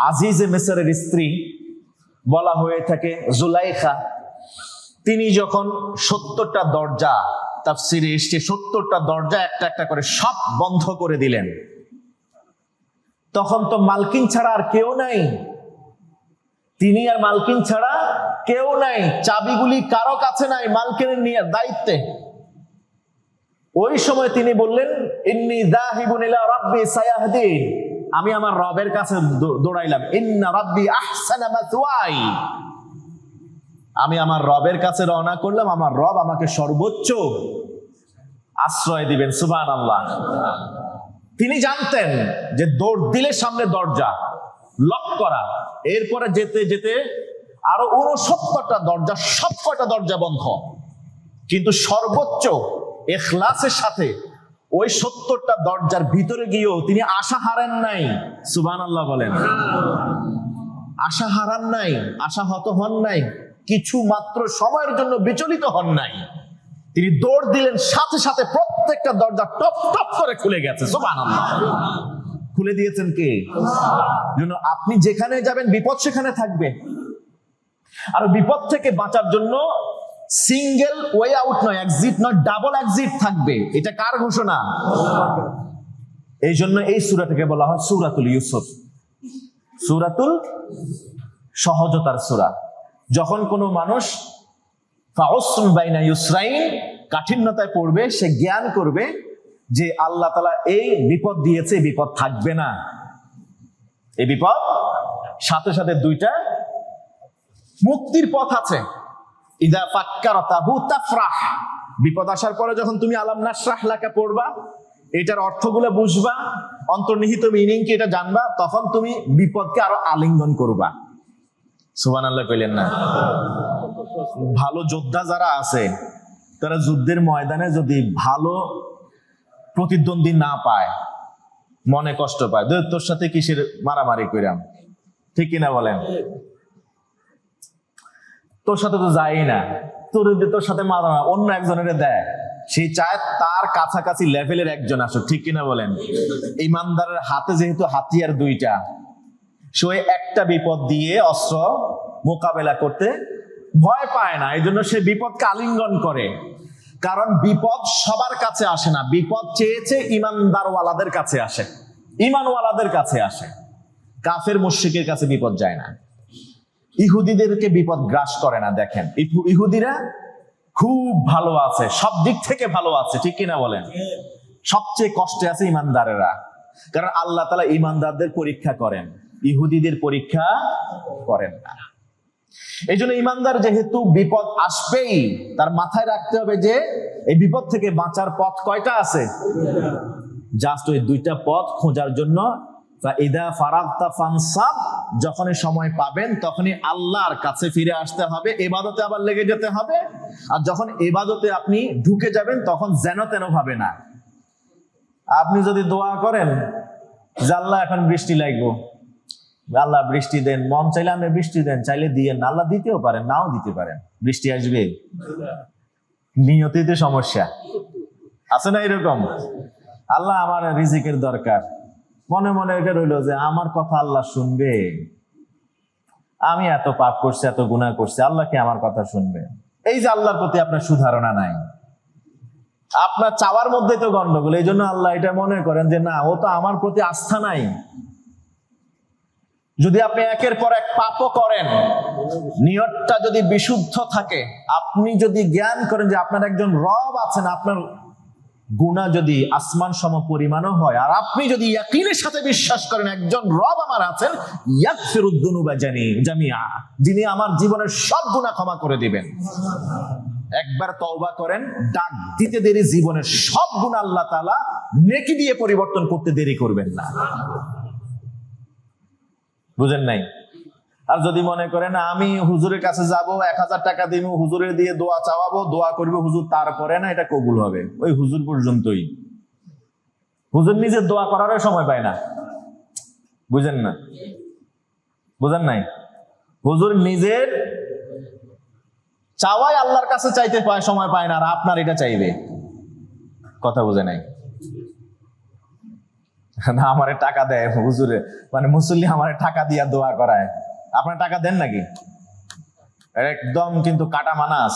আজিজে মিসরের স্ত্রী বলা হয়ে থাকে জুলাইখা, তিনি যখন 70টা দরজা, তাফসিরে এসছে 70টা দরজা একটা একটা করে সব বন্ধ করে দিলেন, তখন তো মালকিন ছাড়া আর কেউ নাই, তিনি আর মালকিন ছাড়া কেউ নাই, চাবিগুলি কারো কাছে নাই, মালকিনের নিয়ে দায়িত্বে। ওই সময় তিনি বললেন, ইন্নী যাহিবুন ইলা রাব্বি সায়াহদিন, আমি আমার রবের কাছে দৌড়াইলাম। ইন্না রাব্বি আহসানা মাসওয়াই, আমি আমার রবের কাছে রওনা করলাম, আমার রব আমাকে সর্বোচ্চ আশ্রয় দিবেন। সুবহানাল্লাহ। তিনি জানতেন যে দৌড় দিলে সামনে দরজা লক করা, এরপরে যেতে যেতে আরো 69টা দরজা, সবকটা দরজা বন্ধ, কিন্তু সর্বোচ্চ ইখলাসের সাথে ওই 70টা দরজার ভিতরে গিয়েও তিনি আশা হারান নাই। সুবহানাল্লাহ বলেন। আশা হারান নাই, আশাহত হন নাই, কিছু মাত্র সময়ের জন্য বিচলিত হন নাই। তিনি দৌড় দিলেন, সাথে সাথে প্রত্যেকটা দরজা টপ টপ করে খুলে গেছে। সুবহানাল্লাহ। খুলে দিয়েছেন কে? জন্য আপনি যেখানে যাবেন বিপদ সেখানে থাকবে, আর বিপদ থেকে বাঁচার জন্য সিঙ্গেল ওয়ে আউট নয়, এক্সিট নয়, ডাবল এক্সিট থাকবে। এটা কার ঘোষণা? এই জন্য এই সূরাটাকে বলা হয় সূরাতুল ইউসুফ, সূরাতুল সহজতার সূরা। যখন কোনো মানুষ ফাউসুন বাইনা ইউসরাইন, কাঠিন্যতায় পড়বে, সে জ্ঞান করবে যে আল্লাহ তাআলা এই বিপদ দিয়েছে, বিপদ থাকবে না। এই বিপদ সাথে সাথে দুইটা মুক্তির পথ আছে। ইদা ফাক্কারতাহু তাফরাহ, বিপদ আসার পরে যখন তুমি আলাম নাশরাহ লাকা পড়বা, এটার অর্থগুলো বুঝবা, অন্তর্নিহিত মিনিং কি এটা জানবা, তখন তুমি বিপদকে আরো আলিঙ্গন করবা। সুবহানাল্লাহ কইলেন না? ভালো যোদ্ধা যারা আছে তারা যুদ্ধের ময়দানে যদি ভালো প্রতিদ্বন্দ্বী না পায় মনে কষ্ট পায়। তোর সাথে কিসের মারামারি কইরাম, ঠিক কিনা বলেন? তোর সাথে তো যাই না, তোর সাথে মারামারি অন্য একজনের দেয়, সেই চায় তার কাছাকাছি লেভেলের একজন আসুক, ঠিক কিনা বলেন? ইমানদারের হাতে যেহেতু হাতিয়ার দুইটা, সে একটা বিপদ দিয়ে অস্ত্র মোকাবেলা করতে ভয় পায় না, এই জন্য সে বিপদকে আলিঙ্গন করে। কারণ বিপদ সবার কাছে আসে না, বিপদ চেয়েছে ইমানদারওয়ালাদের কাছে আসে, ইমানওয়ালাদের কাছে আসে। কাফের মুশরিকের কাছে বিপদ যায় না, ইহুদিদেরকে বিপদ গ্রাস করে না। দেখেন ইহুদিরা খুব ভালো আছে, সব দিক থেকে ভালো আছে, ঠিক কিনা বলেন? সবচেয়ে কষ্টে আছে ইমানদারেরা, কারণ আল্লাহ তাআলা ইমানদারদের পরীক্ষা করেন, ইহুদিদের পরীক্ষা করেন না। এই জন্য ইমানদার যেহেতু বিপদ আসবেই, তার মাথায় রাখতে হবে যে এই বিপদ থেকে বাঁচার পথ কয়টা আছে, জাস্ট ওই দুইটা পথ খোঁজার জন্য ইদা ফারাগতা ফানসাব, যখনই সময় পাবেন তখনই আল্লাহর কাছে ফিরে আসতে হবে, ইবাদতে আবার লেগে যেতে হবে। আর যখন ইবাদতে আপনি ঢুকে যাবেন তখন যেন তেন ভাবে না। আপনি যদি দোয়া করেন যে আল্লাহ এখন বৃষ্টি লাগবো, আল্লাহ বৃষ্টি দেন, মন চাইলে আপনি বৃষ্টি দেন, চাইলে দিয়েন না, আল্লাহ দিতেও পারেন, নাও দিতে পারেন, বৃষ্টি আসবে, নিয়তিতে সমস্যা আছে না? এরকম আল্লাহ আমার রিজিকের দরকার, মনে মনে এটা রইল যে আমার কথা আল্লাহ শুনবে, আমি এত পাপ করছি, এত গুনাহ করছি, আল্লাহ কি আমার কথা শুনবে? এই যে আল্লাহর প্রতি আপনার সুধারণা নাই, আপনার চাওয়ার মধ্যে তো গন্ডগোল। এই জন্য আল্লাহ এটা মনে করেন যে না, ও তো আমার প্রতি আস্থা নাই। যদি আপনি একের পর এক পাপও করেন, নিয়তটা যদি বিশুদ্ধ থাকে, আপনি যদি জ্ঞান করেন যে আপনার একজন রব আছেন, আপনার গুনাহ যদি আসমান সম পরিমাণও হয়, আর আপনি যদি ইয়াকিনের সাথে বিশ্বাস করেন একজন রব আমার আছেন, ইয়াগফিরুদ যুনুবা জামিআ, যিনি আমার জীবনের সব গুনাহ ক্ষমা করে দিবেন। একবার তওবা করেন, ডাক দিতে দেরি, জীবনের সব গুনাহ আল্লাহ তাআলা নেকি দিয়ে পরিবর্তন করতে দেরি করবেন না। বুঝেন নাই? আর যদি মনে করেন আমি হুজুরের কাছে যাব, 1000 টাকা দিব, হুজুরের দিয়ে দোয়া চাওয়াবো, দোয়া করবে হুজুর, তারপরে না এটা কবুল হবে, ওই হুজুর পর্যন্তই। হুজুর নিজের দোয়া করারও সময় পায় না। বুঝেন না? বুঝেন নাই? হুজুর নিজের চাওয়াই আল্লাহর কাছে চাইতে পায়, সময় পায় না, আর আপনার এটা চাইবে। কথা বুঝে নাই? না, আমারে টাকা দেয় হুজুরে, মানে মুসল্লি আমারে টাকা দিয়া দোয়া করায়, আপনারা টাকা দেন নাকি? একদম কিন্তু কাটা মানাস,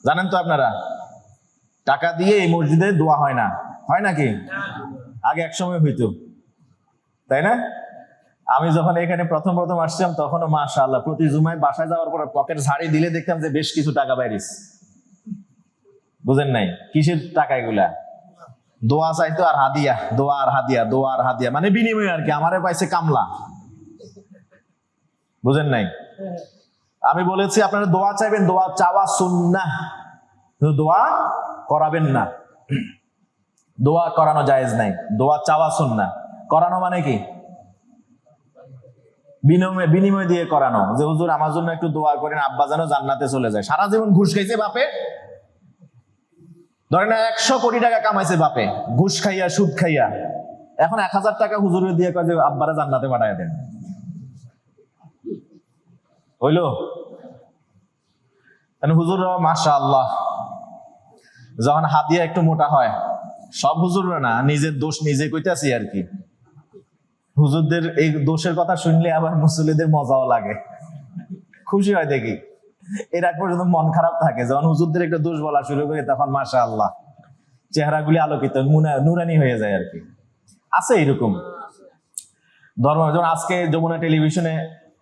জানেন তো আপনারা? টাকা দিয়ে এই মসজিদে দোয়া হয় না, হয় নাকি? আগে এক সময় হইতো, তাই না? আমি যখন এখানে প্রথম প্রথম আসছিলাম তখনও মাশাআল্লাহ প্রতি জুমায় বাসায় যাওয়ার পরে পকেট ঝাড়ি দিলে দেখতাম যে বেশ কিছু টাকা বাইরিস। বুঝেন নাই কিসের টাকা এগুলা? দোয়া চাইতো আর হাদিয়া, দোয়া আর হাদিয়া, দোয়া আর হাদিয়া, মানে বিনিময় আর কি। আমারে পাইছে কামলা। বুঝেন নাই? আমি বলেছি আপনারা দোয়া চাইবেন, দোয়া চাওয়া সুন্নাহ, দোয়া করাবেন না। দোয়া করানো জায়েজ নাই, দোয়া চাওয়া সুন্নাহ। করানো মানে কি? বিনিময় দিয়ে করানো, যে হুজুর আমার জন্য একটু দোয়া করেন, আব্বা যেন জান্নাতে চলে যায়। সারা জীবন ঘুষ খাইছে বাপে, ধরেন 100 কোটি টাকা কামাইছে বাপে ঘুষ খাইয়া, সুদ খাইয়া, এখন 1000 টাকা হুজুরে দিয়ে কয় যে আব্বারা জান্নাতে পাঠায় দেন। হইলো? হুজুররা মাশাআল্লাহ যখন হাদিয়া একটু মোটা হয়, সব হুজুররা না, নিজের দোষ নিজে কইতাছি আর কি। হুজুরদের এই দোষের কথা শুনলে আবার মুসল্লিদের মজাও লাগে, খুশি হয় দেখি। এর আগ পর্যন্ত মন খারাপ থাকে, যখন হুজুরদের একটা দোষ বলা শুরু করে তখন মাশাআল্লাহ চেহারাগুলি আলোকিত, নুরানি হয়ে যায় আর কি। আছে এরকম ধর্ম। যেমন আজকে যমুনা টেলিভিশনে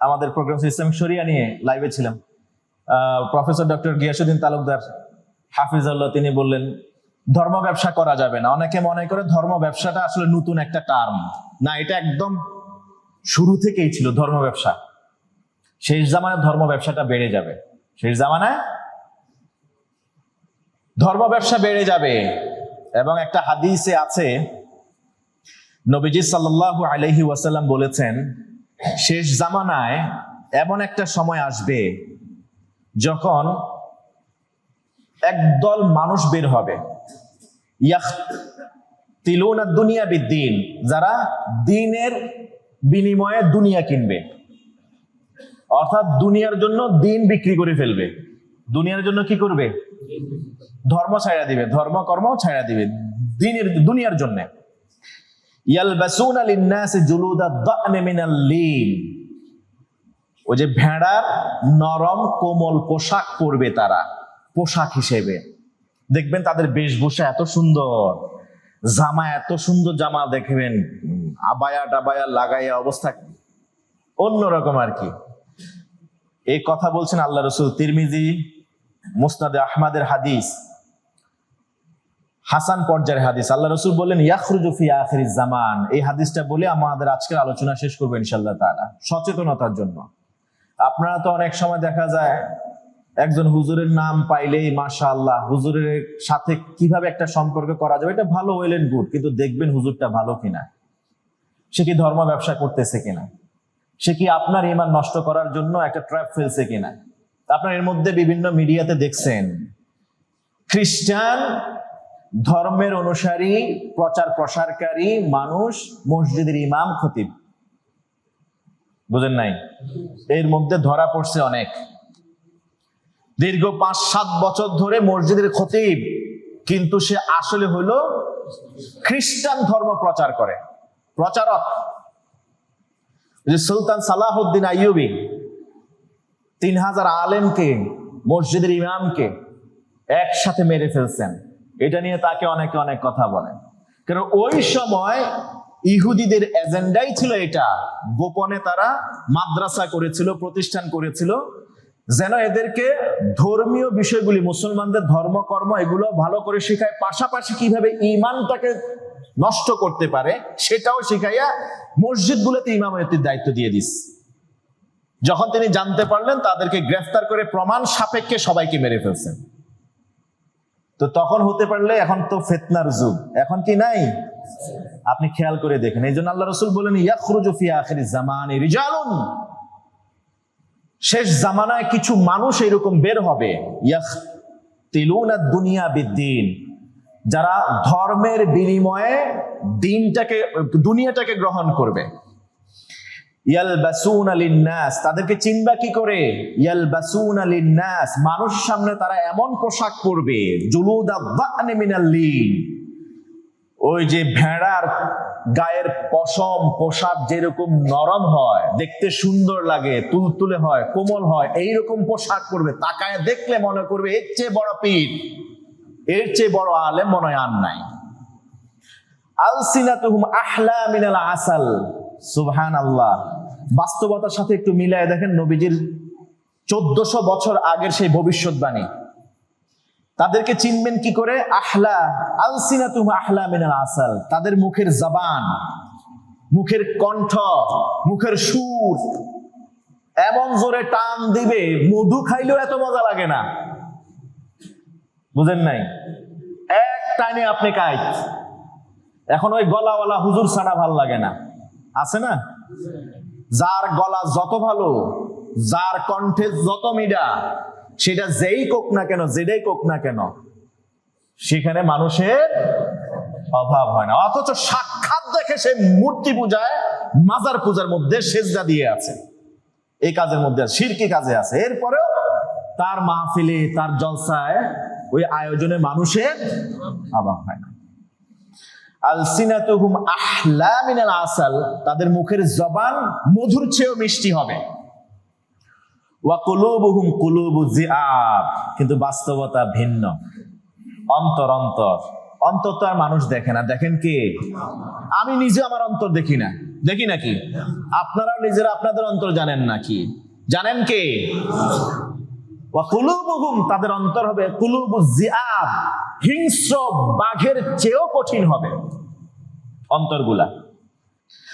আমাদের প্রোগ্রাম সিস্টেম শরিয়া নিয়ে লাইভে ছিলাম, প্রফেসর ডক্টর গিয়াসউদ্দিন তালুকদার হাফিজাল্লাহ তিনি বললেন ধর্ম ব্যবসা করা যাবে না। অনেকে মনে করে ধর্ম ব্যবসাটা আসলে নতুন একটা টার্ম, না, এটা একদম শুরু থেকেই ছিল ধর্ম ব্যবসা। শেষ জামানায় ধর্ম ব্যবসাটা বেড়ে যাবে, শেষ জামানায় ধর্ম ব্যবসা বেড়ে যাবে। এবং একটা হাদিসে আছে নবীজি সাল্লাল্লাহু আলাইহি ওয়াসাল্লাম বলেছেন, শেষ জামানায় এমন একটা সময় আসবে যখন একদল মানুষ বের হবে, ইয়াখতিলুনা দুনিয়া বিদ্দিন, যারা দ্বীনের বিনিময়ে দুনিয়া কিনবে, অর্থাৎ দুনিয়ার জন্য দ্বীন বিক্রি করে ফেলবে। দুনিয়ার জন্য কি করবে? ধর্ম ছাইড়া দিবে, ধর্ম কর্ম ছাইড়া দিবে দ্বীনের, দুনিয়ার জন্য। ইয়ালবাসুনা লিন-নাসি জুলুদাদ দা'নি মিনাল লিন, ওই যে ভেড়ার নরম কোমল পোশাক পরবে তারা, পোশাক হিসেবে। দেখবেন তাদের বেশভূষা এত সুন্দর, জামা এত সুন্দর জামা দেখবেন, আবায়া টাবায়া লাগাইয়া অবস্থা অন্যরকম আর কি। এই কথা বলছেন আল্লাহ রসুল। তিরমিজি মুসনাদে আহমদের হাদিস, হাসান পর্যায়ের হাদিস। আল্লাহ রসুল বললেন ইয়াখরুজু ফি আখিরিজ জামান। এই হাদিসটা বলে আমাদের আজকের আলোচনা শেষ করবো ইনশাআল্লাহ তাআলা। সচেতনতার জন্য আপনারা তো অনেক সময় দেখা যায় একজন হুজুরের নাম পাইলেই মাশাআল্লাহ হুজুরের সাথে কিভাবে একটা সম্পর্ক করা যাবে এটা ভালো, ওয়েল এন্ড গুড, কিন্তু দেখবেন হুজুরটা ভালো কিনা, সে কি ধর্ম ব্যবসা করতেছে কিনা, সে কি আপনার ঈমান নষ্ট করার জন্য একটা ট্র্যাপ ফেলছে কিনা। আপনার এর মধ্যে বিভিন্ন মিডিয়াতে দেখছেন খ্রিস্টান ধর্মের অনুসারী প্রচার প্রসারকারী মানুষ মসজিদের ইমাম খতিব, বুঝেন নাই? এর মধ্যে ধরা পড়ছে অনেক, দীর্ঘ 5-7 বছর ধরে মসজিদের খতিব, কিন্তু সে আসলে হলো খ্রিস্টান ধর্ম প্রচার করে, প্রচারক। যে সুলতান সালাহুদ্দিন আইয়ুবী 3000 আলেমকে, মসজিদের ইমামকে একসাথে মেরে ফেলছেন। এটা নিয়ে তাকে অনেকে অনেক কথা বলেন, কারণ ওই সময় ইহুদিদের এজেন্ডাই ছিল এটা। গোপনে তারা মাদ্রাসা করেছিল, প্রতিষ্ঠান করেছিল, যেন এদেরকে ধর্মীয় বিষয়গুলি, মুসলমানদের ধর্মকর্ম এগুলো ভালো করে শেখায়, পাশাপাশি কিভাবে ঈমানটাকে নষ্ট করতে পারে সেটাও শিখাইয়া মসজিদগুলোতে ইমামতির দায়িত্ব দিয়ে দিস। যখন তিনি জানতে পারলেন তাদেরকে গ্রেফতার করে প্রমাণ সাপেক্ষে সবাইকে মেরে ফেলছেন। তো তখন হতে পারলে, এখন তো ফিতনার যুগ, এখন কি নাই? আপনি খেয়াল করে দেখেন। এই জন্য আল্লাহ রাসূল বলেন ইয়াখরুজু ফি আখিরিজ জামানি রিজালুন, শেষ জামানায় কিছু মানুষ এরকম বের হবে, ইয়াখতিলুনা দুনিয়া বিদ্দিন, যারা ধর্মের বিনিময়ে দ্বীনটাকে, দুনিয়াটাকে গ্রহণ করবে। ইয়ালবাসুনা লিন-নাস, তাদেরকে চিনবা কি করে? ইয়ালবাসুনা লিন-নাস, মানুষের সামনে তারা এমন পোশাক পরবে, জুলুদাদ দা'নি মিনাল লিন, ওই যে ভেড়ার গায়ের পশম পোশাক যেরকম নরম হয়, দেখতে সুন্দর লাগে, তুলতুলে হয়, কোমল হয়, এইরকম পোশাক পরবে। তাকায় দেখলে মনে করবে এর চেয়ে বড় পীর, এর চেয়ে বড় আলেম মনে হয় আর নাই। আলসিনাতুহুম আহলা মিনাল আসাল, সুবহানাল্লাহ। বাস্তবতার সাথে একটু মিলায় দেখেন, নবীজির 1400 বছর আগের সেই ভবিষ্যৎবাণী, তাদেরকে চিনবেন কি করে? আহলা আলসিনাতুম আহলা মিনাল আসাল, তাদের মুখের জবান, মুখের কণ্ঠ, মুখের সুর এমন জোরে টান দিবে, মধু খাইলেও এত মজা লাগে না। বুঝেন নাই? এক টাইনে আপনি কাইত। এখন ওই গলাওয়ালা হুজুর ছাড়া ভাল লাগে না, আছে না? যার গলা যত ভালো, যার কণ্ঠে যত মিডা, সেটা যেই কোক না কেন, যেটাই কোক না কেন, সেখানে মানুষের অভাব হয় না। অথচ সাক্ষাৎ দেখে সে মূর্তি পূজায়, মাজার পূজার মধ্যে সেজদা দিয়ে আছে, এই কাজের মধ্যে শিরকি কাজে আছে। এরপরেও তার মাহফিলে, তার জলসায়, ওই আয়োজনে মানুষের অভাব হয় না। আলসিনাতুহুম আহলা মিনাল আসাল, তাদের মুখের জবান মধুর চেয়েও মিষ্টি হবে। ওয়া কুলুবুহুম কুলুবু যিআব, কিন্তু বাস্তবতা ভিন্ন। অন্তর অন্তর অন্তর তো আর মানুষ দেখে না, দেখেন কে? আমি নিজে আমার অন্তর দেখি না, দেখি নাকি? আপনারা নিজেরা আপনাদের অন্তর জানেন নাকি? জানেন কে? ওয়া কুলুবুহুম, তাদের অন্তর হবে কুলুবু যিআব, হিংস্র বাঘের চেয়েও কঠিন হবে অন্তরগুলা।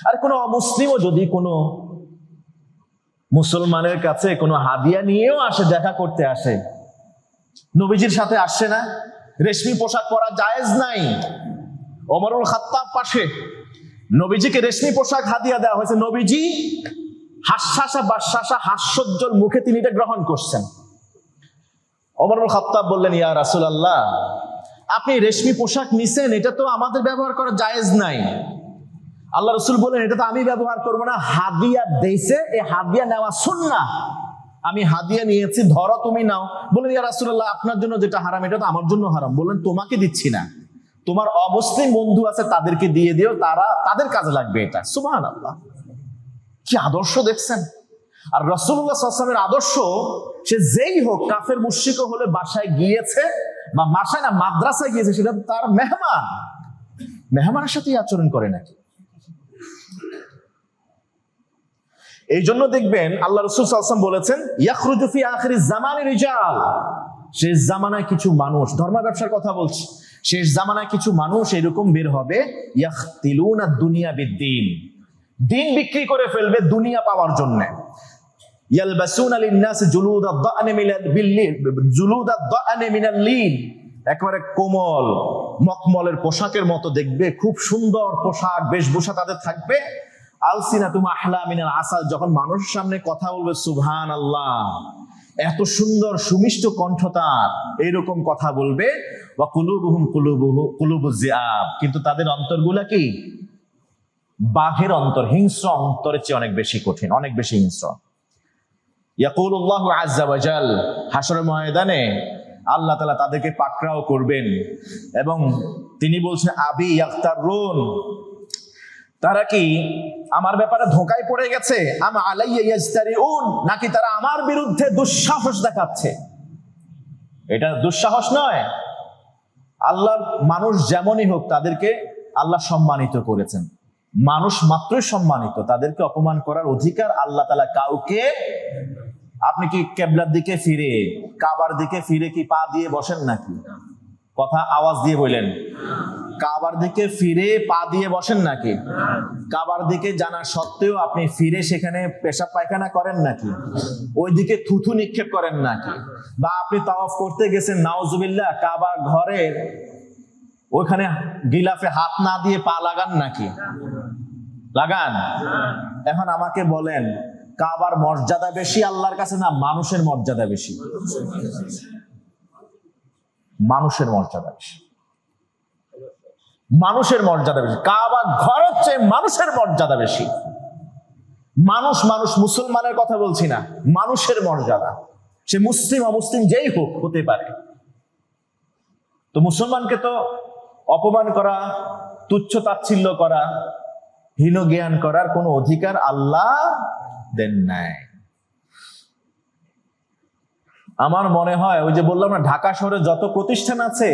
আর কোনো অমুসলিমও যদি কোনো মুসলমানের কাছে কোনো হাদিয়া নিয়েও আসে, দেখা করতে আসে, নবীজির সাথে আসছে না, রেশমি পোশাক পরা জায়েজ নাই। ওমরুল খাত্তাব পাশে, নবীজিকে রেশমি পোশাক হাদিয়া দেওয়া হয়েছে, নবীজি হাস্যাসা বাস্যাসা হাস্যোজ্জ্বল মুখে তিনি এটা গ্রহণ করছেন। ওমরুল খাত্তাব বললেন, ইয়া রাসূলুল্লাহ, আপনি রেশমি পোশাক নিছেন, এটা তো আমাদের ব্যবহার করা জায়েজ নাই। আল্লাহ রাসূল বলেন, এটা তো আমি ব্যবহার করবো না, হাদিয়া দিয়েছে, এই হাদিয়া নেওয়া সুন্নাহ, আমি হাদিয়া নিয়েছি, ধরো তুমি নাও। বলেন, ইয়া রাসূলুল্লাহ, আপনার জন্য যেটা হারাম এটা তো আমার জন্য হারাম। বলেন, তোমাকে দিচ্ছি না, তোমার অমুসলিম বন্ধু আছে তাদেরকে দিয়ে দিও, তাদের কাজে লাগবে এটা। সুবহানাল্লাহ, কি আদর্শ দেখছেন! আর রাসূলুল্লাহ সাল্লাল্লাহু আলাইহি ওয়াসাল্লামের আদর্শ, সে যেই হোক, কাফের মুশরিকও হলে বাসায় গিয়েছে, বা বাসায় না মাদ্রাসায় গিয়েছে, সেটা তার মেহমান, মেহমানের সাথেই আচরণ করে নাকি? এই জন্য দেখবেন আল্লাহ রাসূল সাল্লাল্লাহু আলাইহি ওয়াসাল্লাম বলেছেন, ইয়াখরুজু ফি আখিরিজ জামানি রিজাল, শেষ জামানায় কিছু মানুষ, ধর্ম ব্যবসার কথা বলছি, শেষ জামানায় কিছু মানুষ এরকম বের হবে, ইয়াখতিলুনা দুনিয়া বিদ্দিন, দিন বিক্রি করে ফেলবে দুনিয়া পাওয়ার জন্য। ইয়ালবাসুনা লিন-নাস জুলুদাদ দা'নি মিনাল লিন, একেবারে কোমল মখমলের পোশাকের মতো দেখবে, খুব সুন্দর পোশাক বেশভূষা তাদের থাকবে। আলসিনাতুম আহলা মিনাল আসাল, যখন মানুষের সামনে কথা বলবে, সুবহানাল্লাহ, এত সুন্দর সুমিষ্ট কণ্ঠ তার, এইরকম কথা বলবে। ওয়া কুলুবুহুম কুলুবু যিআব, কিন্তু তাদের অন্তরগুলা কি? বাঘের অন্তর, হিংস্র অন্তরের চেয়ে অনেক বেশি কঠিন, অনেক বেশি হিংস্র। ইয়াকুলুল্লাহু আযজা ওয়া জাল, হাশরের ময়দানে আল্লাহ তাআলা তাদেরকে পাকড়াও করবেন, এবং তিনি বলছেন, আবি ইয়াক্তারুন, তারা কি আমার ব্যাপারে ধোঁকায় পড়ে গেছে? আম আলাইয়া ইয়াজতারিউন, নাকি তারা আমার বিরুদ্ধে দুঃসাহস দেখাচ্ছে? এটা দুঃসাহস নয়। আল্লাহ মানুষ যেমনই হোক, তাদেরকে আল্লাহ সম্মানিত করেছেন, মানুষ মাত্রই সম্মানিত, তাদেরকে অপমান করার অধিকার আল্লাহ তাআলা কাউকে। আপনি কি কিবলার দিকে ফিরে, কাবার দিকে ফিরে কি পা দিয়ে বসেন নাকি? কথা আওয়াজ দিয়ে বলেন, কাবার দিকে ফিরে পা দিয়ে বসেন নাকি? কাবার দিকে জানা সত্ত্বেও আপনি ফিরে সেখানে পেশাব পায়খানা করেন নাকি? ওইদিকে থুথু নিক্ষেপ করেন নাকি? বা আপনি তাওয়াফ করতে গেছেন, নাউজুবিল্লাহ, কাবা ঘরের ওইখানে গিলাফে হাত না দিয়ে পা লাগান নাকি? লাগান। এখন আমাকে বলেন, কাবার মর্যাদা বেশি আল্লাহর কাছে, না মানুষের মর্যাদা বেশি? মানুষের মর্যাদা বেশি, মানুষের মর্যাদা বেশি। কাবা ঘরের চেয়ে মানুষের মর্যাদা বেশি। মানুষ, মুসলমানের কথা বলছি না, মানুষের মর্যাদা, সে মুসলিম অমুসলিম যেই হোক, হতে পারে। তো মুসলমানকে তো অপমান করা, তুচ্ছ তাচ্ছিল্য করা, হীন জ্ঞান করার কোনো অধিকার আল্লাহ দেন নাই। আমার মনে হয়, ওই যে বললাম না, ঢাকা শহরে যত প্রতিষ্ঠান আছে,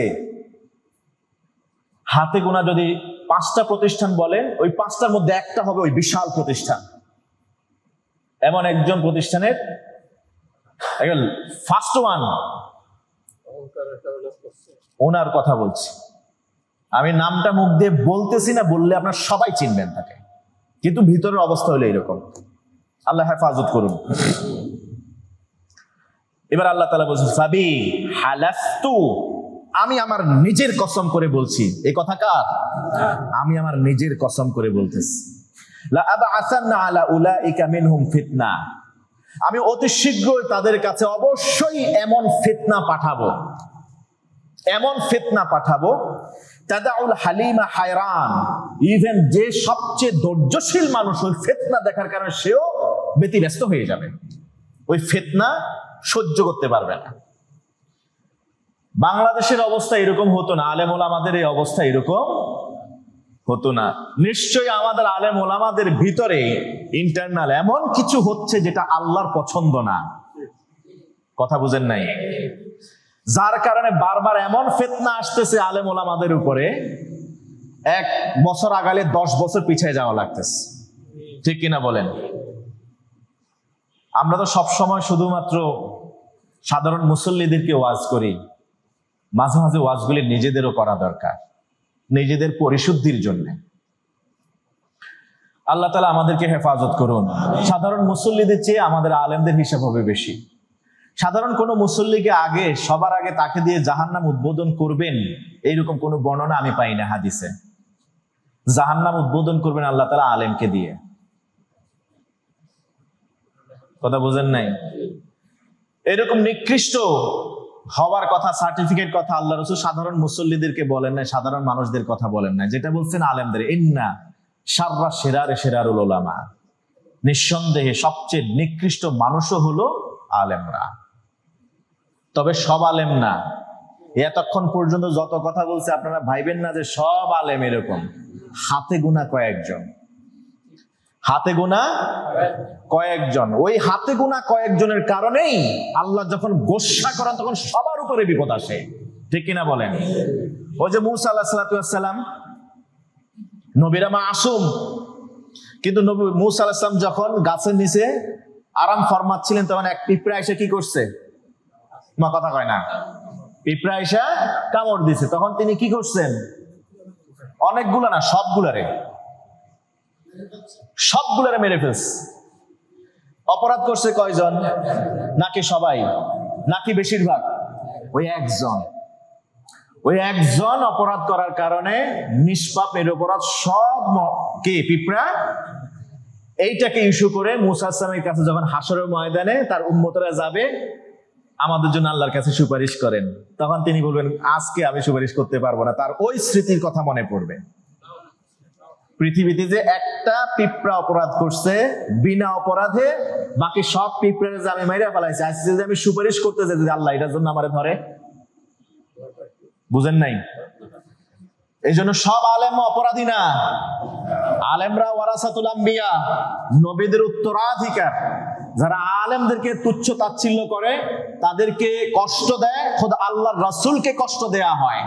হাতে গোনা যদি 5টা প্রতিষ্ঠান বলেন, ওই 5টার মধ্যে একটা হবে ওই বিশাল প্রতিষ্ঠান। এমন একজন প্রতিষ্ঠানের ফার্স্ট ওয়ান, ওনার কথা বলছি আমি, নামটা মুখ দিয়ে বলতেছি না, বললে আপনার সবাই চিনবেন তাকে, কিন্তু ভিতরের অবস্থা হলো এরকম। আল্লাহ হেফাজত করুন। এবার আল্লাহ তাআলা বলছেন সাবি হালাফতু, আমি আমার নিজের কসম করে বলছি। এই কথা কার? আমি আমার নিজের কসম করে বলতেছি। লা আবআসান্না আলা উলাইকা মিনহুম ফিতনা, আমি অতি শীঘ্রই তাদের কাছে অবশ্যই এমন ফিতনা পাঠাবো, এমন ফিতনা পাঠাবো, তাদাউল হালিমা হায়রান, ইভেন যে সবচেয়ে ধৈর্যশীল মানুষ ওই ফিতনা দেখার কারণে সেও ব্যতিব্যস্ত হয়ে যাবে, ওই ফিতনা সহ্য করতে পারবে না। বাংলাদেশের অবস্থা এরকম হতো না, আলেম ওলামাদের এই অবস্থা এরকম হতো না। নিশ্চয়ই আমাদের আলেম ওলামাদের ভিতরে ইন্টারনাল এমন কিছু হচ্ছে যেটা আল্লাহর পছন্দ না। কথা বুঝেন নাই? যার কারণে বারবার এমন ফিতনা আসতেছে আলেম ওলামাদের উপরে, 1 বছর আগালে 10 বছর পিছিয়ে যাওয়া লাগতেছে। ঠিক কিনা বলেন? আমরা তো সব সময় শুধুমাত্র সাধারণ মুসল্লিদেরকে ওয়াজ করি, মাঝে মাঝে ওয়াজগুলি নিজেদেরও করা দরকার, নিজেদের পরিশুদ্ধির জন্য। আল্লাহ তাআলা আমাদেরকে হেফাজত করুন। সাধারণ মুসল্লিদের চেয়ে আমাদের আলেমদের হিসাব হবে বেশি। সাধারণ কোনো মুসল্লিকে সবার আগে তাকে দিয়ে জাহান্নাম উদ্বোধন করবেন, এইরকম কোনো বর্ণনা আমি পাই না হাদিসে। জাহান্নাম উদ্বোধন করবেন আল্লাহ তাআলা আলেমকে দিয়ে। কথা বুঝেন নাই? এরকম নিকৃষ্ট হওয়ার কথা, সার্টিফিকেট কথা আল্লাহ রাসূল সাধারণ মুসল্লিদেরকে বলেন না, সাধারণ মানুষদের কথা বলেন না, যেটা বলছেন আলেমদের। ইন্না শাররা শিরারে শিরারুল উলামা, নিঃসন্দেহে সবচেয়ে নিকৃষ্ট মানুষও হলো আলেমরা। তবে সব আলেম না। এতক্ষণ পর্যন্ত যত কথা বলছে আপনারা ভাইবেন না যে সব আলেম এরকম। হাতে গোনা কয়েকজন, হাতে গোনা কয়েকজন। ওই হাতে গোনা কয়েকজনের কারণেই আল্লাহ যখন গোসা করেন তখন সবার উপরে বিপদ আসে। ঠিক কিনা বলেন? ওই যে মূসা আলাইহিস সালাম, নবীরা মাসুম, কিন্তু নবী মূসা আলাইহিস সালাম যখন গাছের নিচে আরাম ফরমাচ্ছিলেন তখন এক পিঁপড়া এসে কি করছে? মা কথা কয় না, পিঁপড়া এসে কামড় দিছে। তখন তিনি কি করছেন? অনেকগুলো না, সবগুলারে মেরে ফেলছে। অপরাধ করছে কয়জন? নাকি সবাই? নাকি বেশিরভাগ? ওই একজন অপরাধ করার কারণে নিষ্পাপ নিরপরাধ সব কে? পিঁপড়া। এইটাকে ইস্যু করে মূসা আলাইহিস কাছে যখন হাসরের ময়দানে তার উম্মতরা যাবে, আমাদের জন্য আল্লাহর কাছে সুপারিশ করেন, তখন তিনি বলবেন আজকে আমি সুপারিশ করতে পারবো না। তার ওই স্মৃতির কথা মনে পড়বে। পৃথিবীতে যে একটা পিঁপড়া অপরাধ করছে বিনা অপরাধে, বাকি সব পিঁপড়ারে যে আমি মাইরা ফেলাইছি, আজকে যদি আমি সুপারিশ করতে চাই যে আল্লাহ এটার জন্য আমারে ধরে, বুঝেন নাই? এই জন্য সব আলেম অপরাধী না। আলেমরা ওয়ারাসাতুল আম্বিয়া, নবীদের উত্তরাধিকার। যারা আলেমদেরকে তুচ্ছ তাচ্ছিল্য করে, তাদেরকে কষ্ট দেয়, খোদ আল্লাহর রাসূলকে কষ্ট দেয়া হয়।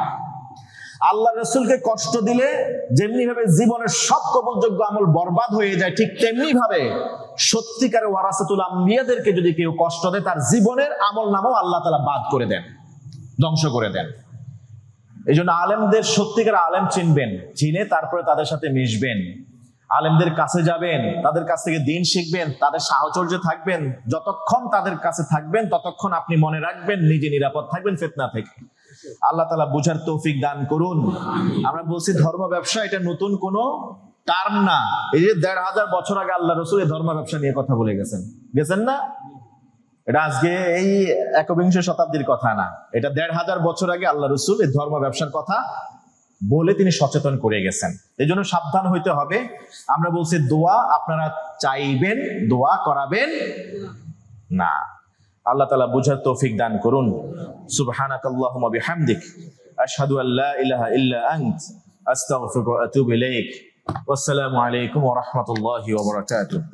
আল্লাহ রাসূলকে কষ্ট দিলে যেমনি ভাবে জীবনের সব কবুলযোগ্য আমল বরবাদ হয়ে যায়, ঠিক তেমনি ভাবে সত্যিকারের ওয়ারাসাতুল আম্বিয়াদেরকে যদি কেউ কষ্ট দেয়, তার জীবনের আমল নামও আল্লাহ তাআলা বাদ করে দেন, ধ্বংস করে দেন। এই জন্য আলেমদের, সত্যিকার আলেম চিনবেন, চিনে তারপরে তাদের সাথে মিশবেন, আলেমদের কাছে যাবেন, তাদের কাছ থেকে দিন শিখবেন, তাদের সাহচর্যে থাকবেন। যতক্ষণ তাদের কাছে থাকবেন ততক্ষণ আপনি মনে রাখবেন নিজে নিরাপদ থাকবেন ফিতনা থেকে। আল্লাহ তাআলা বুঝার তৌফিক দান করুন। আমরা বলছি ধর্ম ব্যবসা এটা নতুন কোনো টার্ম না। এই যে ১৫০০ বছর আগে আল্লাহ রাসূল এই ধর্ম ব্যবসা নিয়ে কথা বলে গেছেন না? এটা আজকে এই ১বিংশ শতাব্দীর কথা না, এটা ১৫০০ বছর আগে আল্লাহ রাসূল এই ধর্ম ব্যবসার কথা বলে তিনি সচেতন করে গেছেন। এই জন্য সাবধান হইতে হবে। আমরা বলছি দোয়া আপনারা চাইবেন, দোয়া করাবেন না। আল্লাহ তাআলা বুঝার তৌফিক দান করুন। সুবহানাকাল্লাহুম্মা বিহামদিক আশহাদু আল্লা ইলাহা ইল্লা আনত আস্তাগফিরুকা ওয়া আতুবু ইলাইক। ওয়াসসালামু আলাইকুম ওয়া রাহমাতুল্লাহি ওয়া বারাকাতুহু।